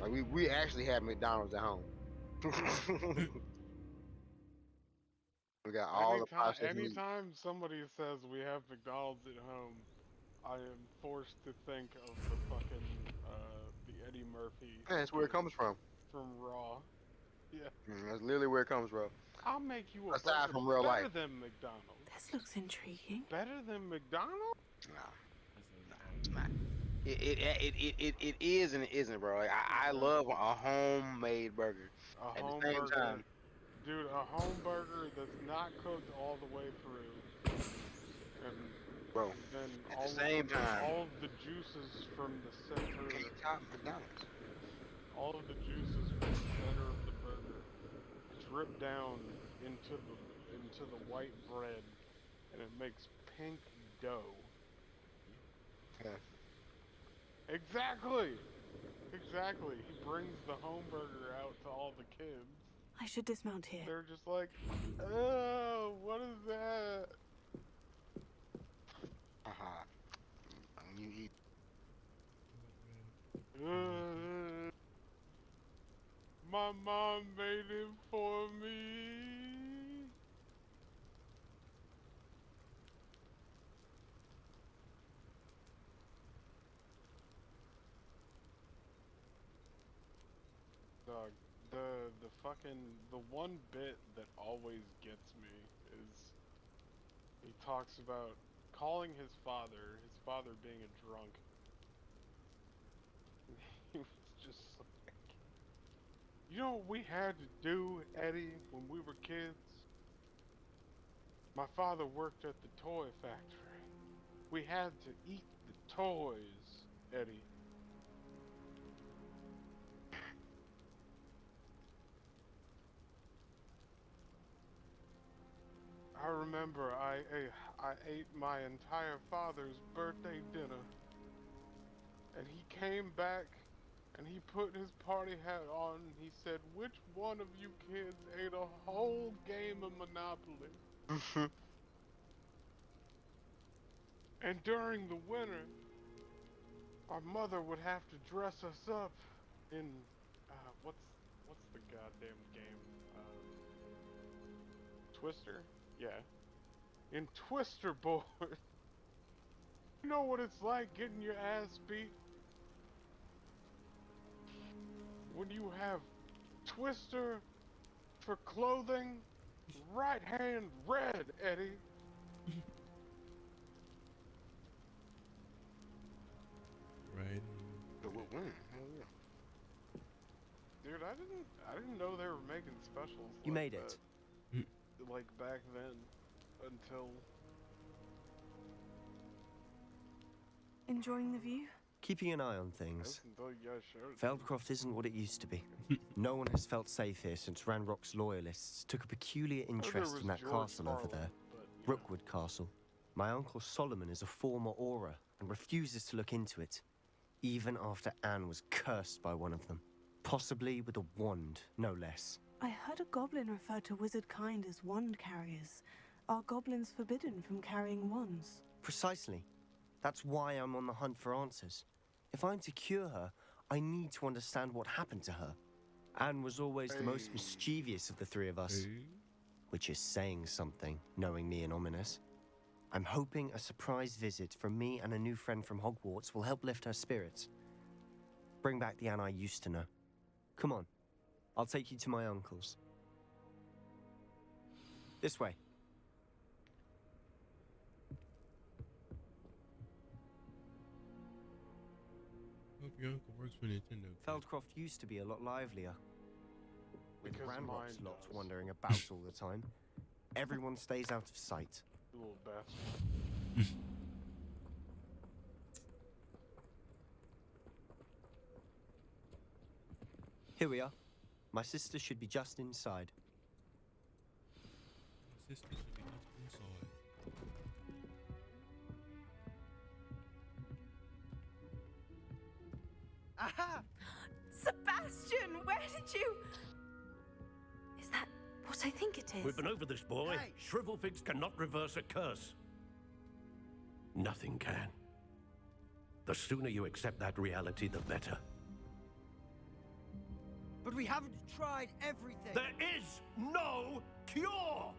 Like we actually have McDonald's at home. We got all the processed meat. Anytime somebody says we have McDonald's at home, I am forced to think of the fucking the Eddie Murphy. Yeah, that's where it comes from. From Raw. Yeah. That's literally where it comes from. I'll make you a Aside burger from real better life. than McDonald's. This looks intriguing. Better than McDonald's? Nah, it's not. It is and it isn't, bro. Like, I love a homemade burger. A At home the same burger. time, Dude, a home burger that's not cooked all the way through. And bro. then At the same time, all of the juices from the center, can't top McDonald's. all of the juices from the center of the burger drip down into the white bread, and it makes pink dough. Yeah. Exactly. Exactly. He brings the home burger out to all the kids. I should dismount here. They're just like, oh, what is that? Haha. You eat. My mom made it for me. Dog, the one bit that always gets me is he talks about calling his father being a drunk. He was just like, you know what we had to do, Eddie, when we were kids? My father worked at the toy factory. We had to eat the toys, Eddie. I remember I ate my entire father's birthday dinner, and he came back and he put his party hat on and he said, which one of you kids ate a whole game of Monopoly? And during the winter, our mother would have to dress us up in what's the goddamn game? Twister? Yeah. In Twister board. You know what it's like getting your ass beat? When you have Twister for clothing, right hand red, Eddie. Right. But we'll win. Hell yeah. Dude, I didn't know they were making specials. You like made it. that, like back then, until. Enjoying the view? Keeping an eye on things. Until you guys showed it. Feldcroft isn't what it used to be. No one has felt safe here since Ranrock's loyalists took a peculiar interest in that castle over there. Rookwood Castle. My uncle Solomon is a former Auror and refuses to look into it, even after Anne was cursed by one of them. Possibly with a wand, no less. I heard a goblin refer to wizard kind as wand carriers. Are goblins forbidden from carrying wands? Precisely. That's why I'm on the hunt for answers. If I'm to cure her, I need to understand what happened to her. Anne was always the most mischievous of the three of us. which is saying something, knowing me and ominous. I'm hoping a surprise visit from me and a new friend from Hogwarts will help lift her spirits. Bring back the Anne I used to know. Come on, I'll take you to my uncle's. This way. Hope your uncle works for Nintendo. Feldcroft used to be a lot livelier. With Because Ranrock's mine lot does. wandering about all the time. Everyone stays out of sight. You little bastard. Here we are. My sister should be just inside. My sister should be just inside. Aha! Sebastian, where did you... Is that what I think it is? We've been over this, boy. Hey. Shrivelfigs cannot reverse a curse. Nothing can. The sooner you accept that reality, the better. But we haven't tried everything. There is no cure!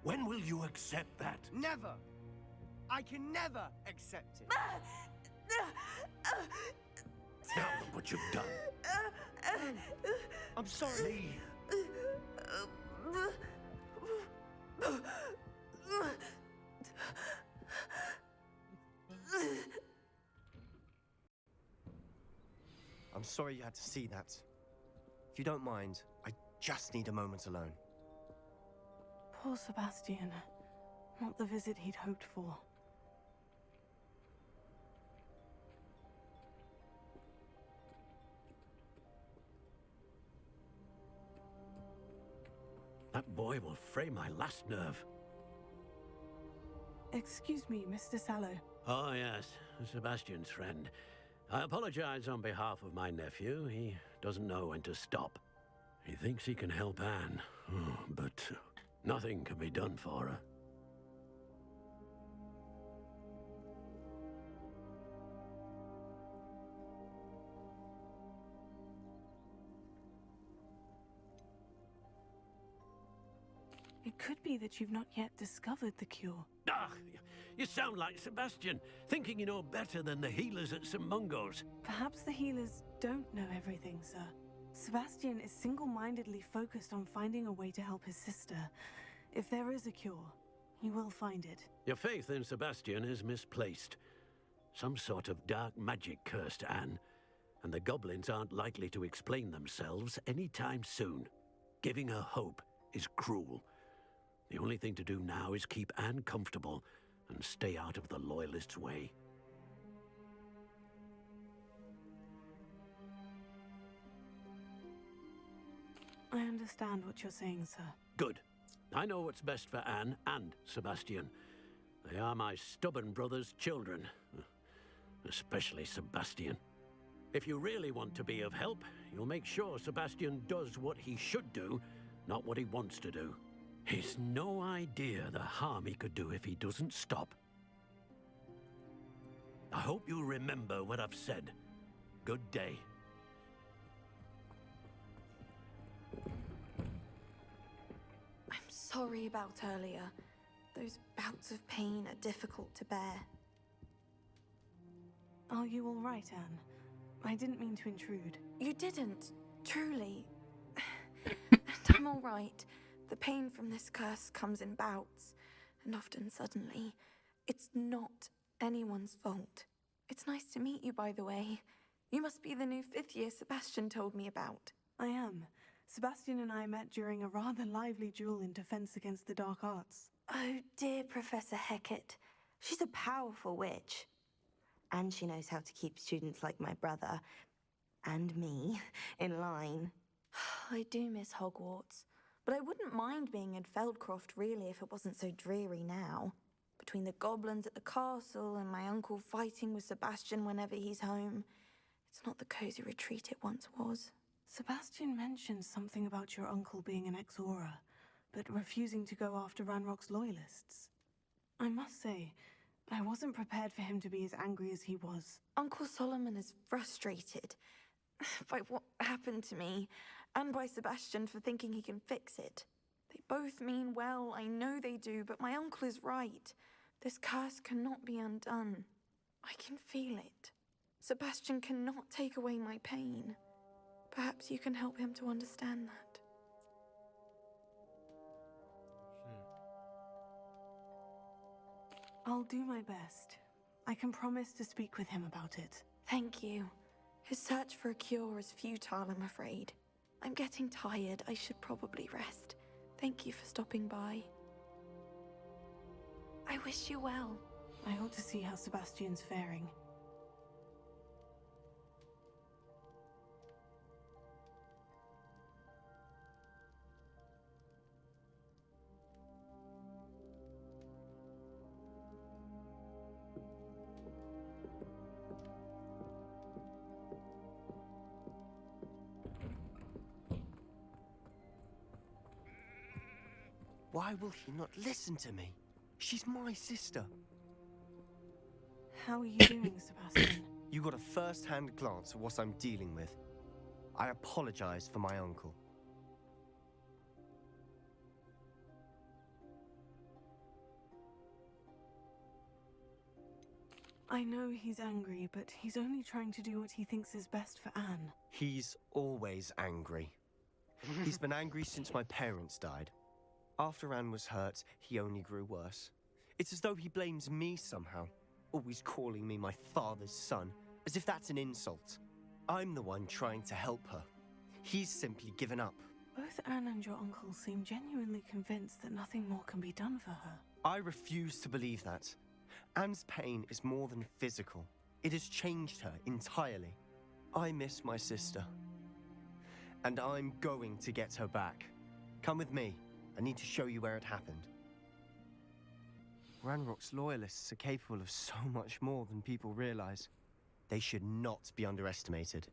When will you accept that? Never. I can never accept it. Now look what you've done. I'm sorry. Leave. I'm sorry you had to see that. If you don't mind, I just need a moment alone. Poor Sebastian. Not the visit he'd hoped for. That boy will fray my last nerve. Excuse me, Mr. Sallow. Oh, yes, Sebastian's friend. I apologize on behalf of my nephew. He doesn't know when to stop. He thinks he can help Anne, but nothing can be done for her. It could be that you've not yet discovered the cure. Ah, you sound like Sebastian, thinking you know better than the healers at St. Mungo's. Perhaps the healers don't know everything, sir. Sebastian is single-mindedly focused on finding a way to help his sister. If there is a cure, he will find it. Your faith in Sebastian is misplaced. Some sort of dark magic cursed Anne, and the goblins aren't likely to explain themselves anytime soon. Giving her hope is cruel. The only thing to do now is keep Anne comfortable and stay out of the Loyalists' way. I understand what you're saying, sir. Good. I know what's best for Anne and Sebastian. They are my stubborn brother's children. Especially Sebastian. If you really want to be of help, you'll make sure Sebastian does what he should do, not what he wants to do. He's no idea the harm he could do if he doesn't stop. I hope you remember what I've said. Good day. I'm sorry about earlier. Those bouts of pain are difficult to bear. Are you all right, Anne? I didn't mean to intrude. You didn't, truly. And I'm all right. The pain from this curse comes in bouts, and often suddenly. It's not anyone's fault. It's nice to meet you, by the way. You must be the new 5th year Sebastian told me about. I am. Sebastian and I met during a rather lively duel in defense against the dark arts. Oh, dear Professor Hecat. She's a powerful witch. And she knows how to keep students like my brother, and me, in line. I do miss Hogwarts. But I wouldn't mind being in Feldcroft, really, if it wasn't so dreary now. Between the goblins at the castle and my uncle fighting with Sebastian whenever he's home. It's not the cozy retreat it once was. Sebastian mentioned something about your uncle being an ex-Auror, but refusing to go after Ranrock's loyalists. I must say, I wasn't prepared for him to be as angry as he was. Uncle Solomon is frustrated by what happened to me, and by Sebastian for thinking he can fix it. They both mean well, I know they do, but my uncle is right. This curse cannot be undone. I can feel it. Sebastian cannot take away my pain. Perhaps you can help him to understand that. I'll do my best. I can promise to speak with him about it. Thank you. His search for a cure is futile, I'm afraid. I'm getting tired. I should probably rest. Thank you for stopping by. I wish you well. I ought to see how Sebastian's faring. Why will she not listen to me? She's my sister. How are you doing, Sebastian? You got a first-hand glance at what I'm dealing with. I apologize for my uncle. I know he's angry, but he's only trying to do what he thinks is best for Anne. He's always angry. He's been angry since my parents died. After Anne was hurt, he only grew worse. It's as though he blames me somehow, always calling me my father's son, as if that's an insult. I'm the one trying to help her. He's simply given up. Both Anne and your uncle seem genuinely convinced that nothing more can be done for her. I refuse to believe that. Anne's pain is more than physical. It has changed her entirely. I miss my sister. And I'm going to get her back. Come with me. I need to show you where it happened. Ranrock's loyalists are capable of so much more than people realize. They should not be underestimated.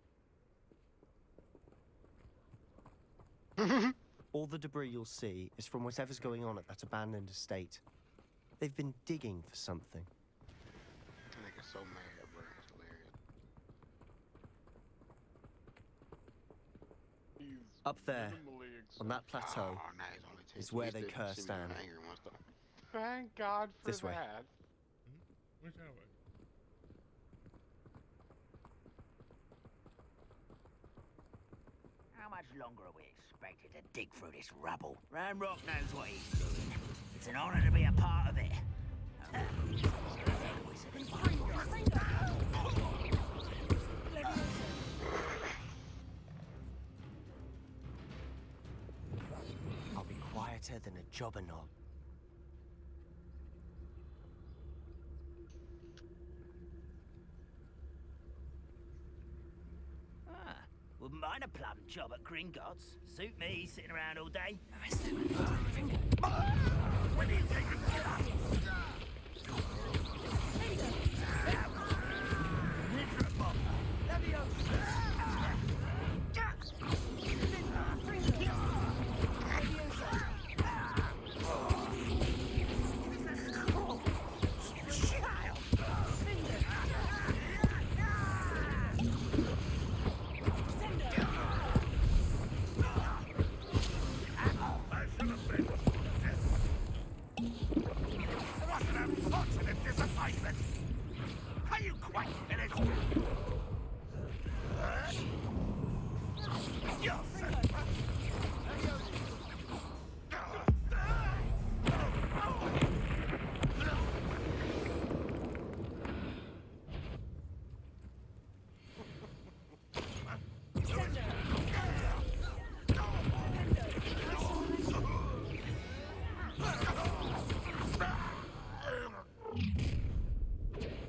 All the debris you'll see is from whatever's going on at that abandoned estate. They've been digging for something. That nigga's so mad, bro. It's hilarious. Up there, on that plateau, Oh, nah, he's only is where they cursed Anne. Thank God for This way. that. Which that way? How much longer are we expected to dig through this rubble? Ranrock knows what he's doing. It's an honor to be a part of it. I'll be quieter than a jobberknoll. Wouldn't mind a plum job at Gringotts. Suit me, sitting around all day. When are you taking it up?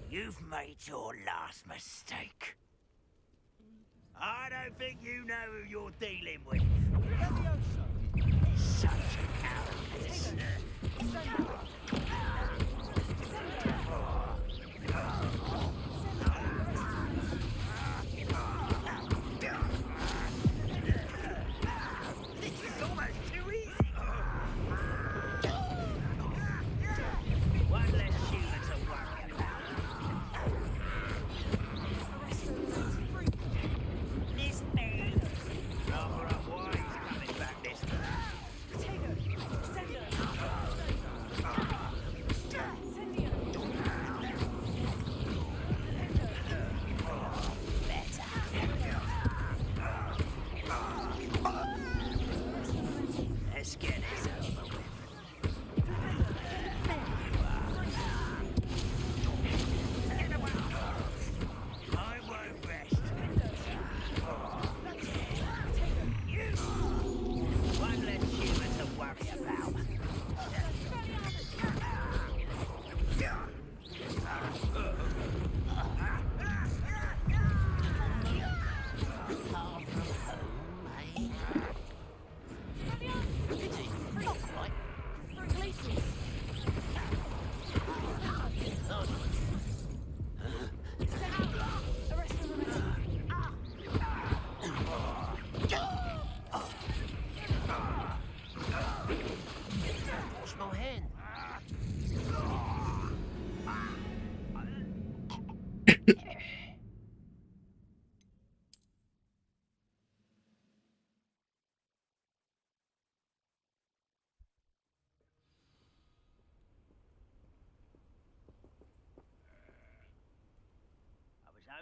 You've made your last mistake. I don't think you know who you're dealing with. Such arrogance. This is almost too easy. One less human to worry about. This man. Rather up why he's coming back this way.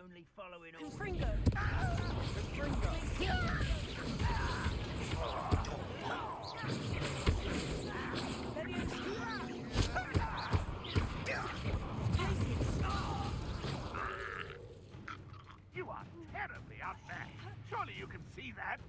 only following Confringo. You are terribly unmatched. Surely you can see that.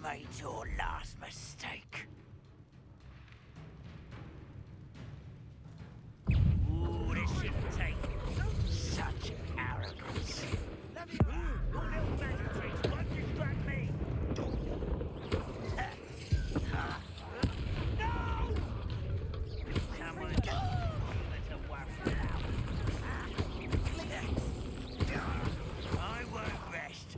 Made your last mistake. Ooh, this shouldn't take such arrogance. Your little magic tricks won't distract me. No! Someone better worry now. I won't rest.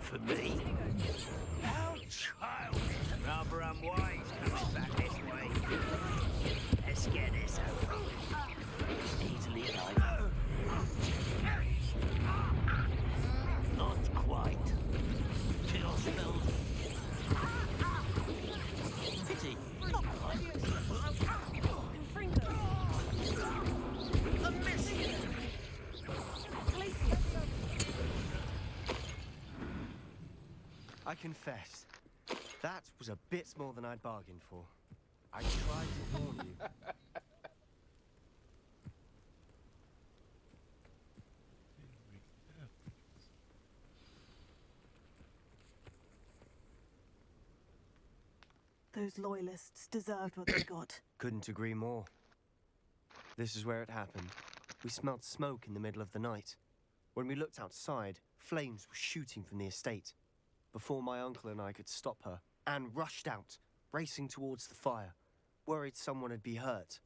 For me? How childish! Rather unwise coming back this way. Let's get this over. Easily enough. Not quite. Kill spells. Pity. Not quite. A miss. I confess, that was a bit more than I'd bargained for. I tried to warn you. Those loyalists deserved what they got. Couldn't agree more. This is where it happened. We smelled smoke in the middle of the night. When we looked outside, flames were shooting from the estate. Before my uncle and I could stop her, Anne rushed out, racing towards the fire, worried someone had been hurt.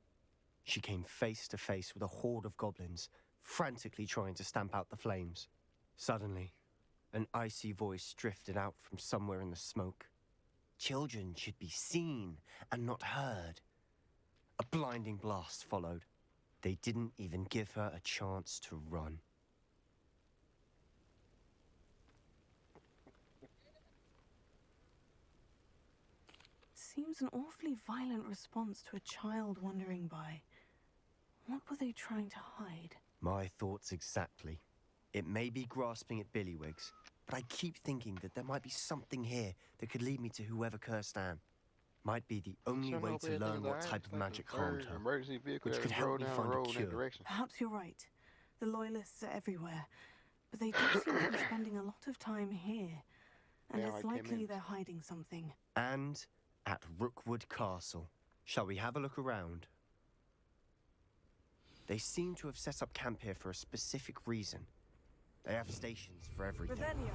She came face to face with a horde of goblins, frantically trying to stamp out the flames. Suddenly, an icy voice drifted out from somewhere in the smoke. Children should be seen and not heard. A blinding blast followed. They didn't even give her a chance to run. Seems an awfully violent response to a child wandering by. What were they trying to hide? My thoughts exactly. It may be grasping at Billywigs, but I keep thinking that there might be something here that could lead me to whoever cursed Anne. Might be the only way to learn what type of magic harmed her, emergency vehicle which could help me find a cure. Perhaps you're right. The Loyalists are everywhere, but they do seem to be spending a lot of time here, and it's likely they're hiding something. And at Rookwood Castle. Shall we have a look around? They seem to have set up camp here for a specific reason. They have stations for everything. Revelio.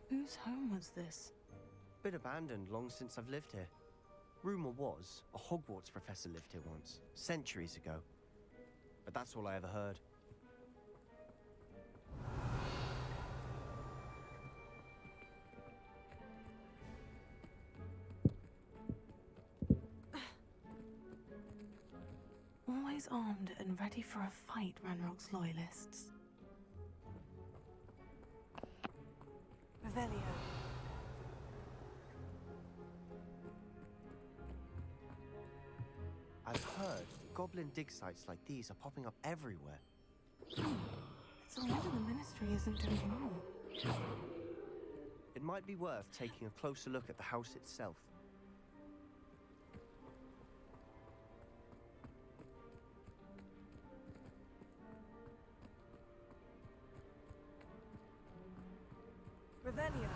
Whose home was this? Been abandoned long since I've lived here. Rumor was a Hogwarts professor lived here once, centuries ago. But that's all I ever heard. Always armed and ready for a fight, Ranrock's Loyalists. Revelio. I've heard goblin dig sites like these are popping up everywhere. It's a wonder the Ministry isn't doing more. It might be worth taking a closer look at the house itself. Revelio.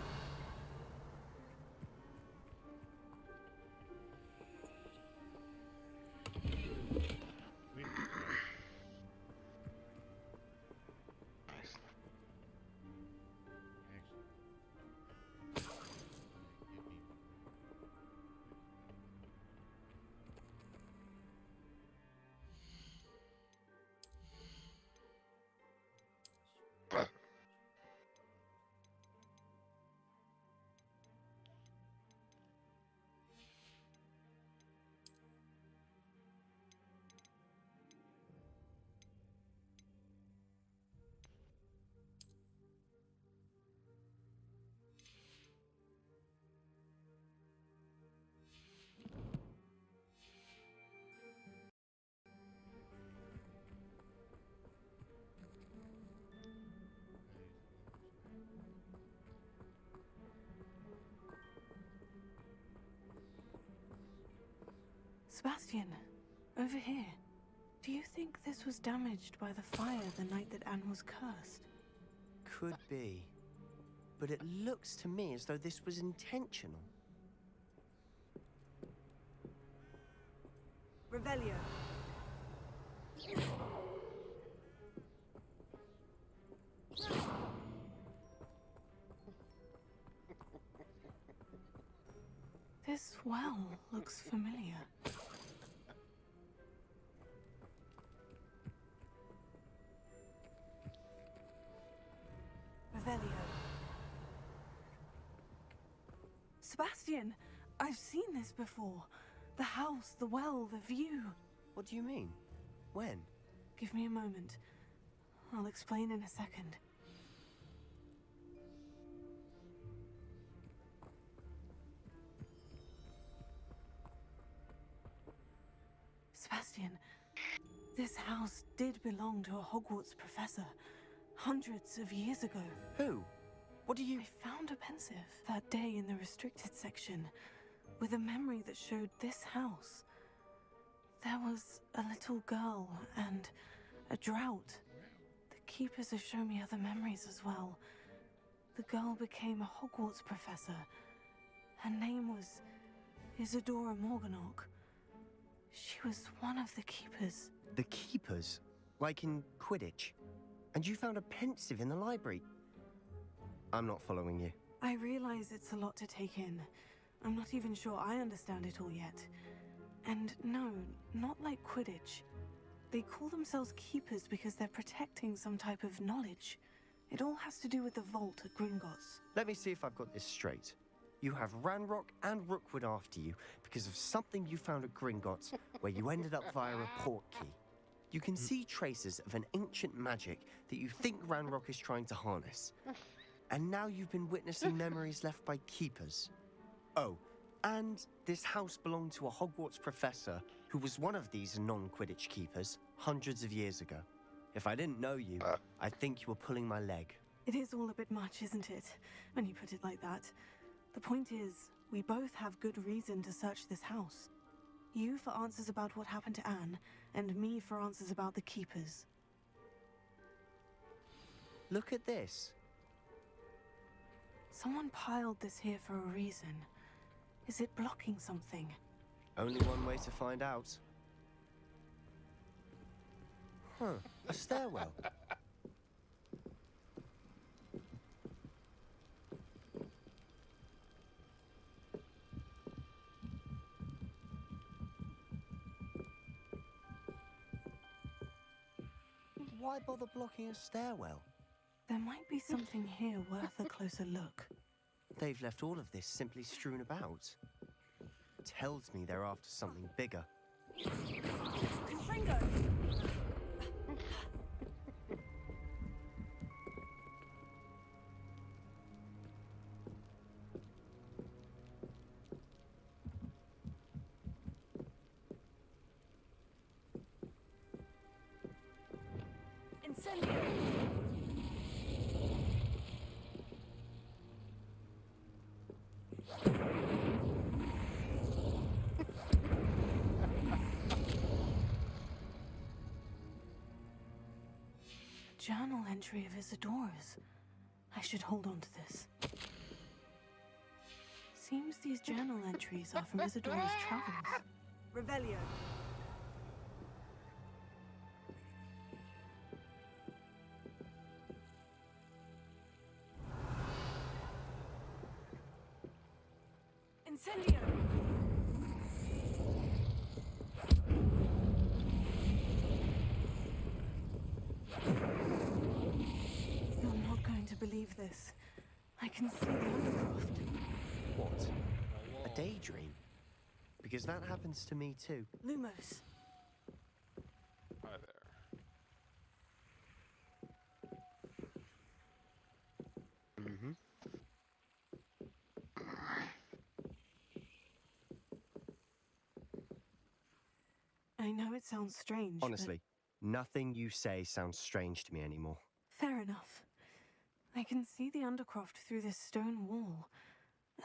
Sebastian, over here. Do you think this was damaged by the fire the night that Anne was cursed? Could be. But it looks to me as though this was intentional. Revelio. This well looks familiar. Revelio. Sebastian, I've seen this before. The house, the well, the view. What do you mean? When? Give me a moment. I'll explain in a second. Sebastian, this house did belong to a Hogwarts professor hundreds of years ago. Who? What do you... I found a pensive that day in the restricted section with a memory that showed this house. There was a little girl and a drought. The keepers have shown me other memories as well. The girl became a Hogwarts professor. Her name was Isadora Morganach. She was one of the keepers. The keepers? Like in Quidditch? And you found a pensive in the library? I'm not following you. I realize it's a lot to take in. I'm not even sure I understand it all yet. And no, not like Quidditch. They call themselves keepers because they're protecting some type of knowledge. It all has to do with the vault at Gringotts. Let me see if I've got this straight. You have Ranrock and Rookwood after you because of something you found at Gringotts where you ended up via a port key. You can see traces of an ancient magic that you think Ranrock is trying to harness. And now you've been witnessing memories left by keepers. Oh, and this house belonged to a Hogwarts professor who was one of these non-Quidditch keepers hundreds of years ago. If I didn't know you, I'd think you were pulling my leg. It is all a bit much, isn't it, when you put it like that? The point is, we both have good reason to search this house. You for answers about what happened to Anne, and me for answers about the keepers. Look at this. Someone piled this here for a reason. Is it blocking something? Only one way to find out. Huh, a stairwell. Why bother blocking a stairwell? There might be something here worth a closer look. They've left all of this simply strewn about. Tells me they're after something bigger. Confringo! Incendio! Journal entry of Isidora's. I should hold on to this. Seems these journal entries are from Isidora's travels. Revelio. Incendio! You're not going to believe this. I can see the Undercroft. What? A daydream? Because that happens to me too. Lumos. Hi there. Mm-hmm. I know it sounds strange, Honestly, nothing you say sounds strange to me anymore. Fair enough. I can see the Undercroft through this stone wall,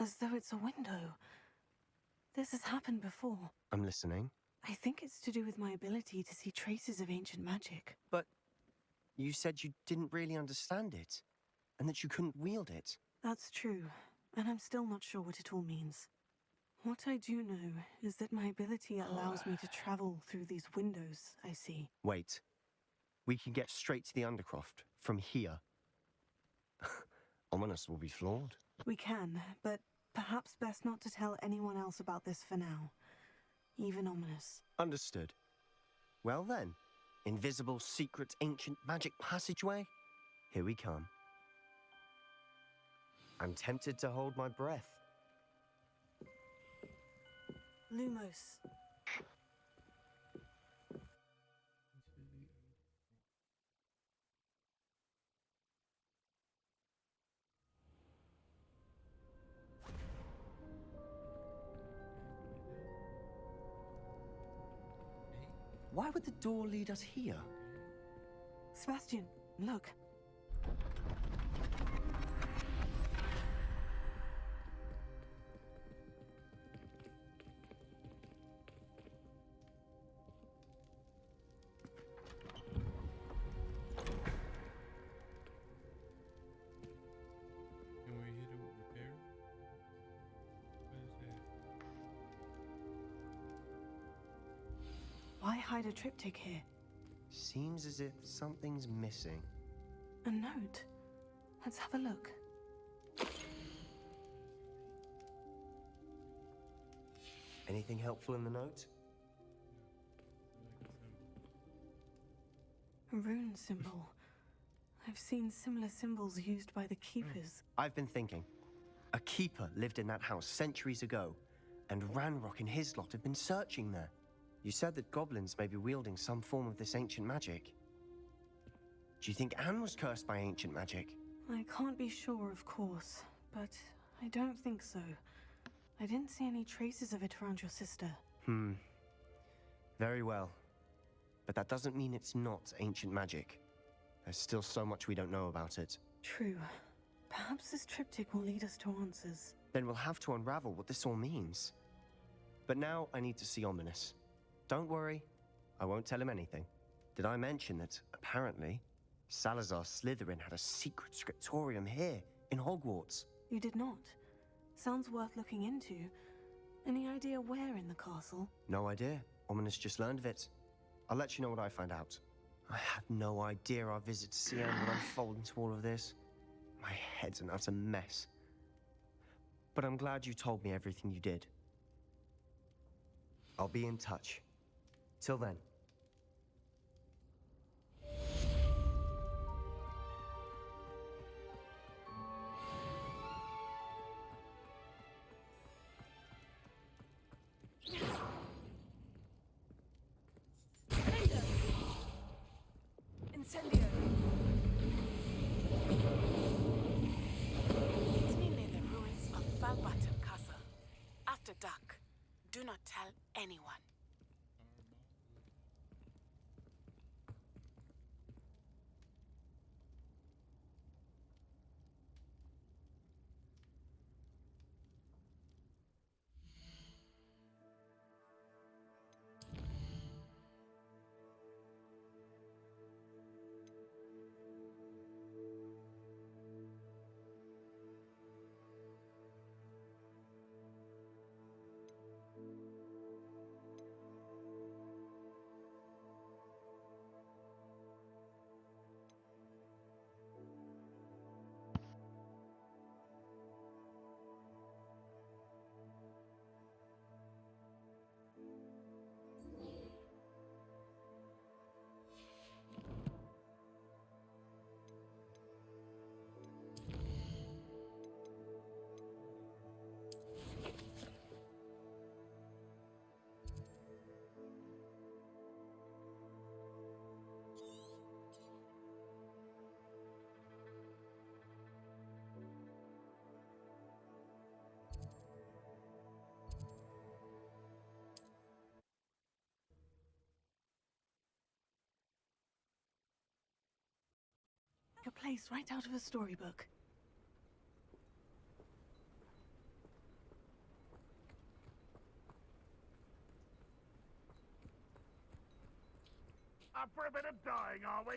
as though it's a window. This has happened before. I'm listening. I think it's to do with my ability to see traces of ancient magic. But you said you didn't really understand it, and that you couldn't wield it. That's true, and I'm still not sure what it all means. What I do know is that my ability allows me to travel through these windows I see. Wait. We can get straight to the Undercroft from here. Ominous will be floored. We can, but perhaps best not to tell anyone else about this for now. Even Ominous. Understood. Well then, invisible, secret, ancient magic passageway? Here we come. I'm tempted to hold my breath. Lumos. Why would the door lead us here? Sebastian, look. Can we hit it with repair? What is that? Why hide a triptych here? Seems as if something's missing. A note. Let's have a look. Anything helpful in the note? A rune symbol. I've seen similar symbols used by the keepers. I've been thinking. A keeper lived in that house centuries ago, and Ranrock and his lot have been searching there. You said that goblins may be wielding some form of this ancient magic. Do you think Anne was cursed by ancient magic? I can't be sure, of course, but I don't think so. I didn't see any traces of it around your sister. Very well. But that doesn't mean it's not ancient magic. There's still so much we don't know about it. True. Perhaps this triptych will lead us to answers. Then we'll have to unravel what this all means. But now I need to see Ominous. Don't worry, I won't tell him anything. Did I mention that, apparently, Salazar Slytherin had a secret scriptorium here, in Hogwarts? You did not. Sounds worth looking into. Any idea where in the castle? No idea. Ominous just learned of it. I'll let you know what I find out. I had no idea our visit to Sienne would unfold into all of this. My head's an utter mess. But I'm glad you told me everything you did. I'll be in touch. Till then. Incendio. Meet me near the ruins of Falbaton Castle. After dark. Do not tell anyone. A place right out of a storybook. Up for a bit of dying, are we?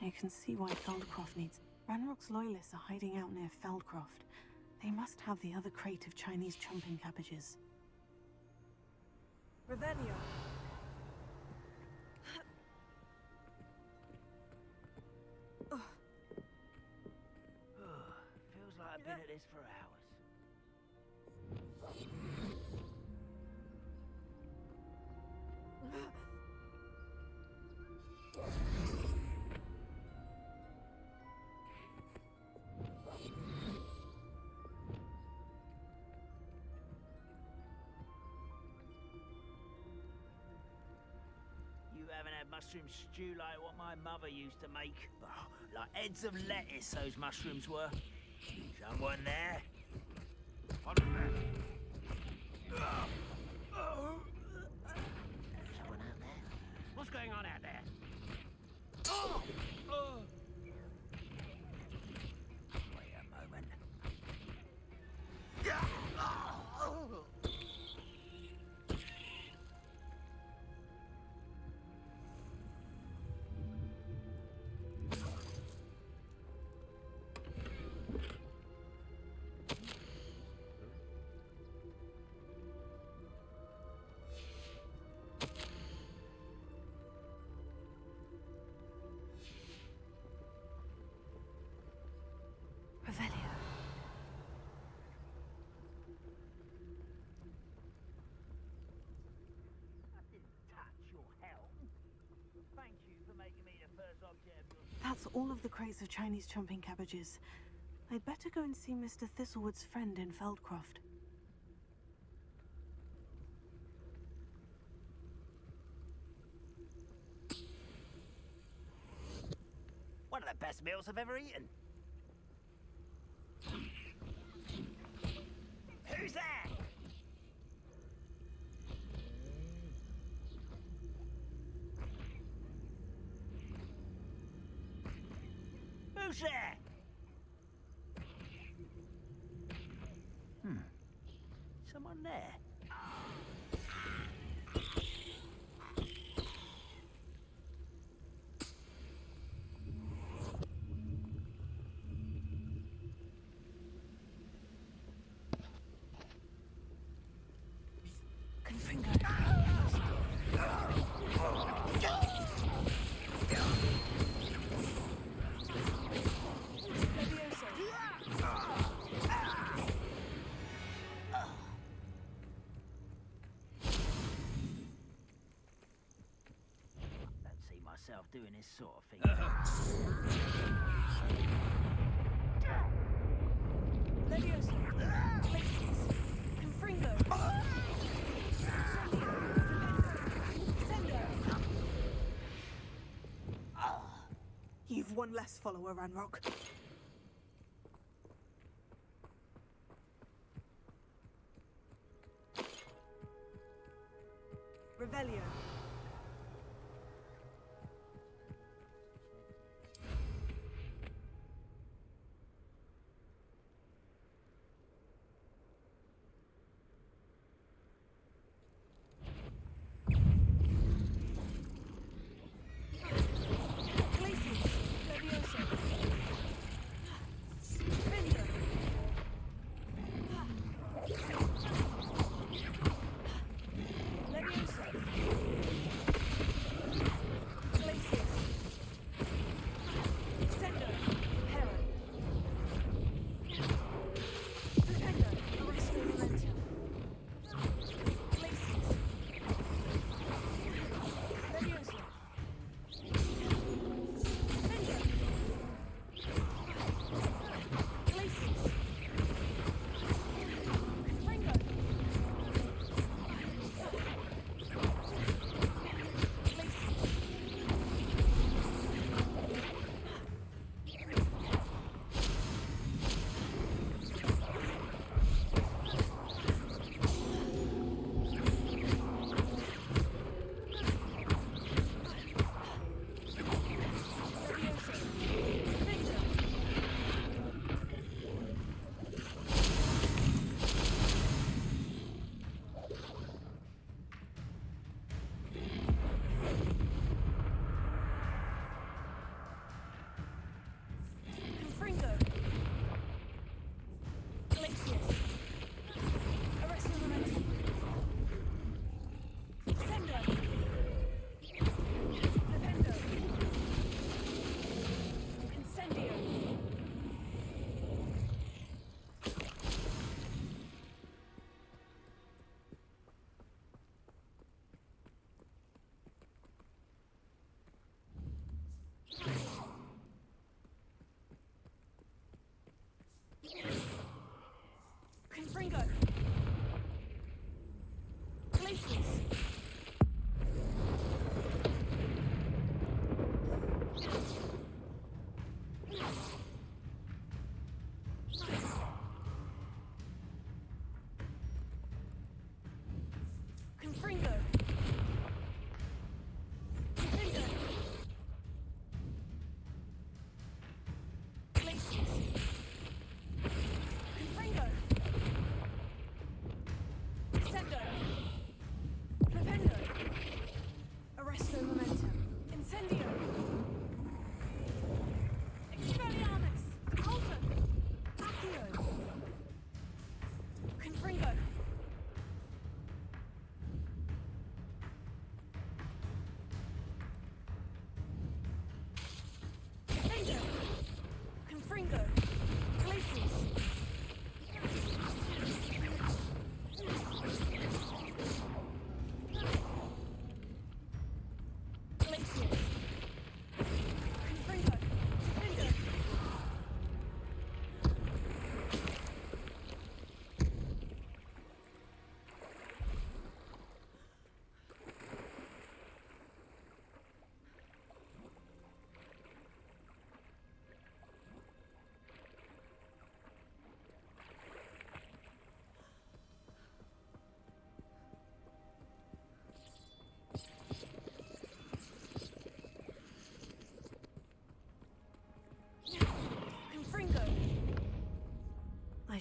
I can see why Feldcroft needs... Ranrock's loyalists are hiding out near Feldcroft. They must have the other crate of Chinese chumping cabbages. Revelio. Feels like I've been at this for hours. You haven't had mushroom stew like what my mother used to make. Oh, like heads of lettuce, those mushrooms were. Someone there? On there. Someone out there? What's going on out there? Wait a moment. Revelio. I didn't touch your helm. Thank you for making me the first object of your... That's all of the crates of Chinese chumping cabbages. I'd better go and see Mr. Thistlewood's friend in Feldcroft. best meals I've ever eaten. Who's there? Who's there? Someone there? Myself doing this sort of thing. Leviosa, Places, Confringo, Sendo. You've one less follower, Ranrock. Revelio.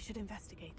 should investigate.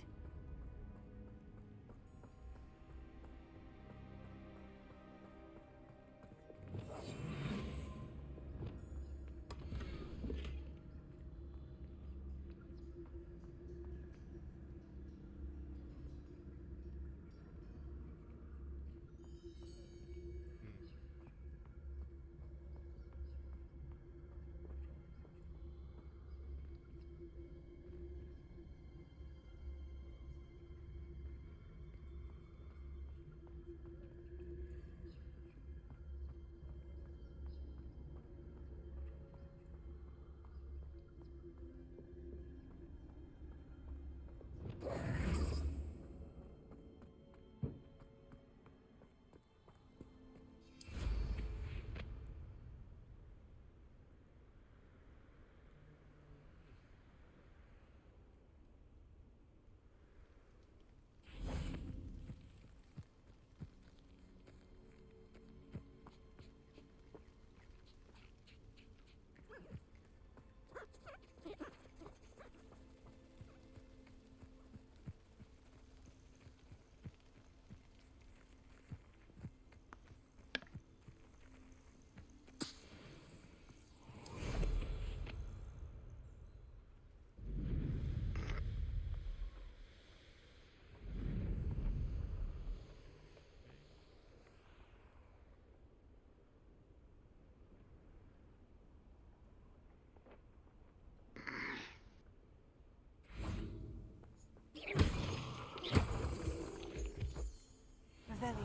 Revelio.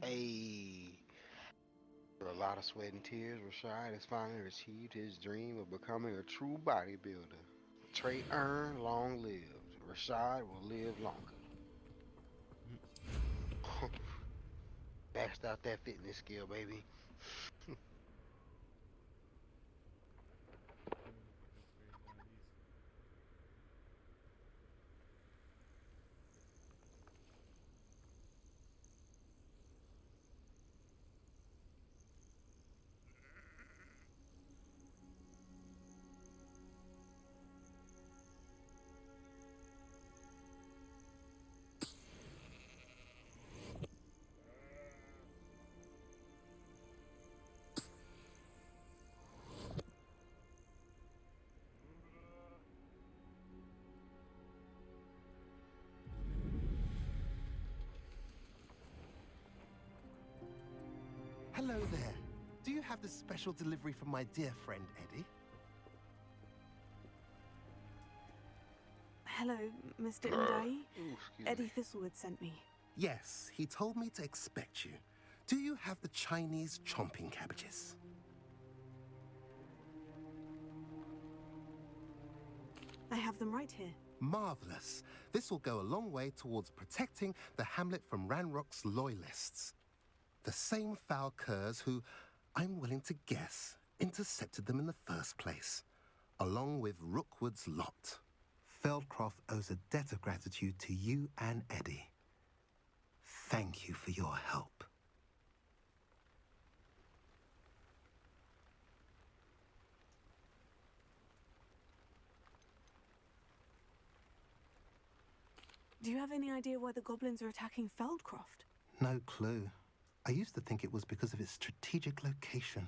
Hey, after a lot of sweat and tears, Rashad has finally achieved his dream of becoming a true bodybuilder. Trait earned, long lived. Rashad will live longer. Maxed out that fitness skill, baby. Hello there. Do you have the special delivery from my dear friend Eddie? Hello, Mr. Ndai. Eddie Thistlewood sent me. Yes, he told me to expect you. Do you have the Chinese chomping cabbages? I have them right here. Marvelous. This will go a long way towards protecting the hamlet from Ranrock's loyalists. The same foul curs who, I'm willing to guess, intercepted them in the first place, along with Rookwood's lot. Feldcroft owes a debt of gratitude to you and Eddie. Thank you for your help. Do you have any idea why the goblins are attacking Feldcroft? No clue. I used to think it was because of its strategic location,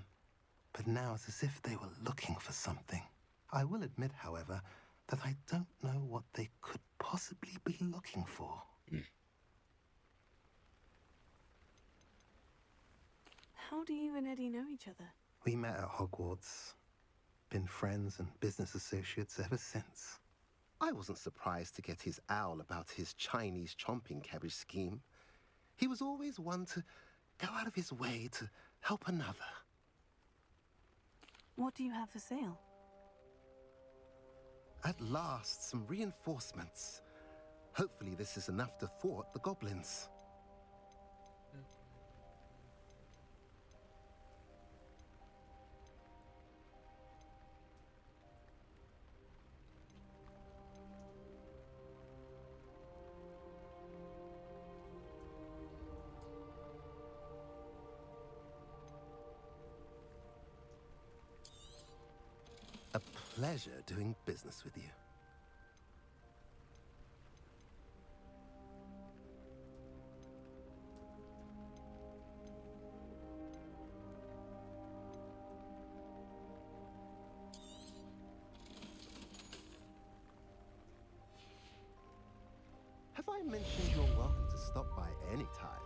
but now it's as if they were looking for something. I will admit, however, that I don't know what they could possibly be looking for. How do you and Eddie know each other? We met at Hogwarts. Been friends and business associates ever since. I wasn't surprised to get his owl about his Chinese chomping cabbage scheme. He was always one to go out of his way to help another. What do you have for sale? At last, some reinforcements. Hopefully this is enough to thwart the goblins. pleasure doing business with you. Have I mentioned you're welcome to stop by any time?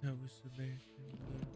That was Sebastian.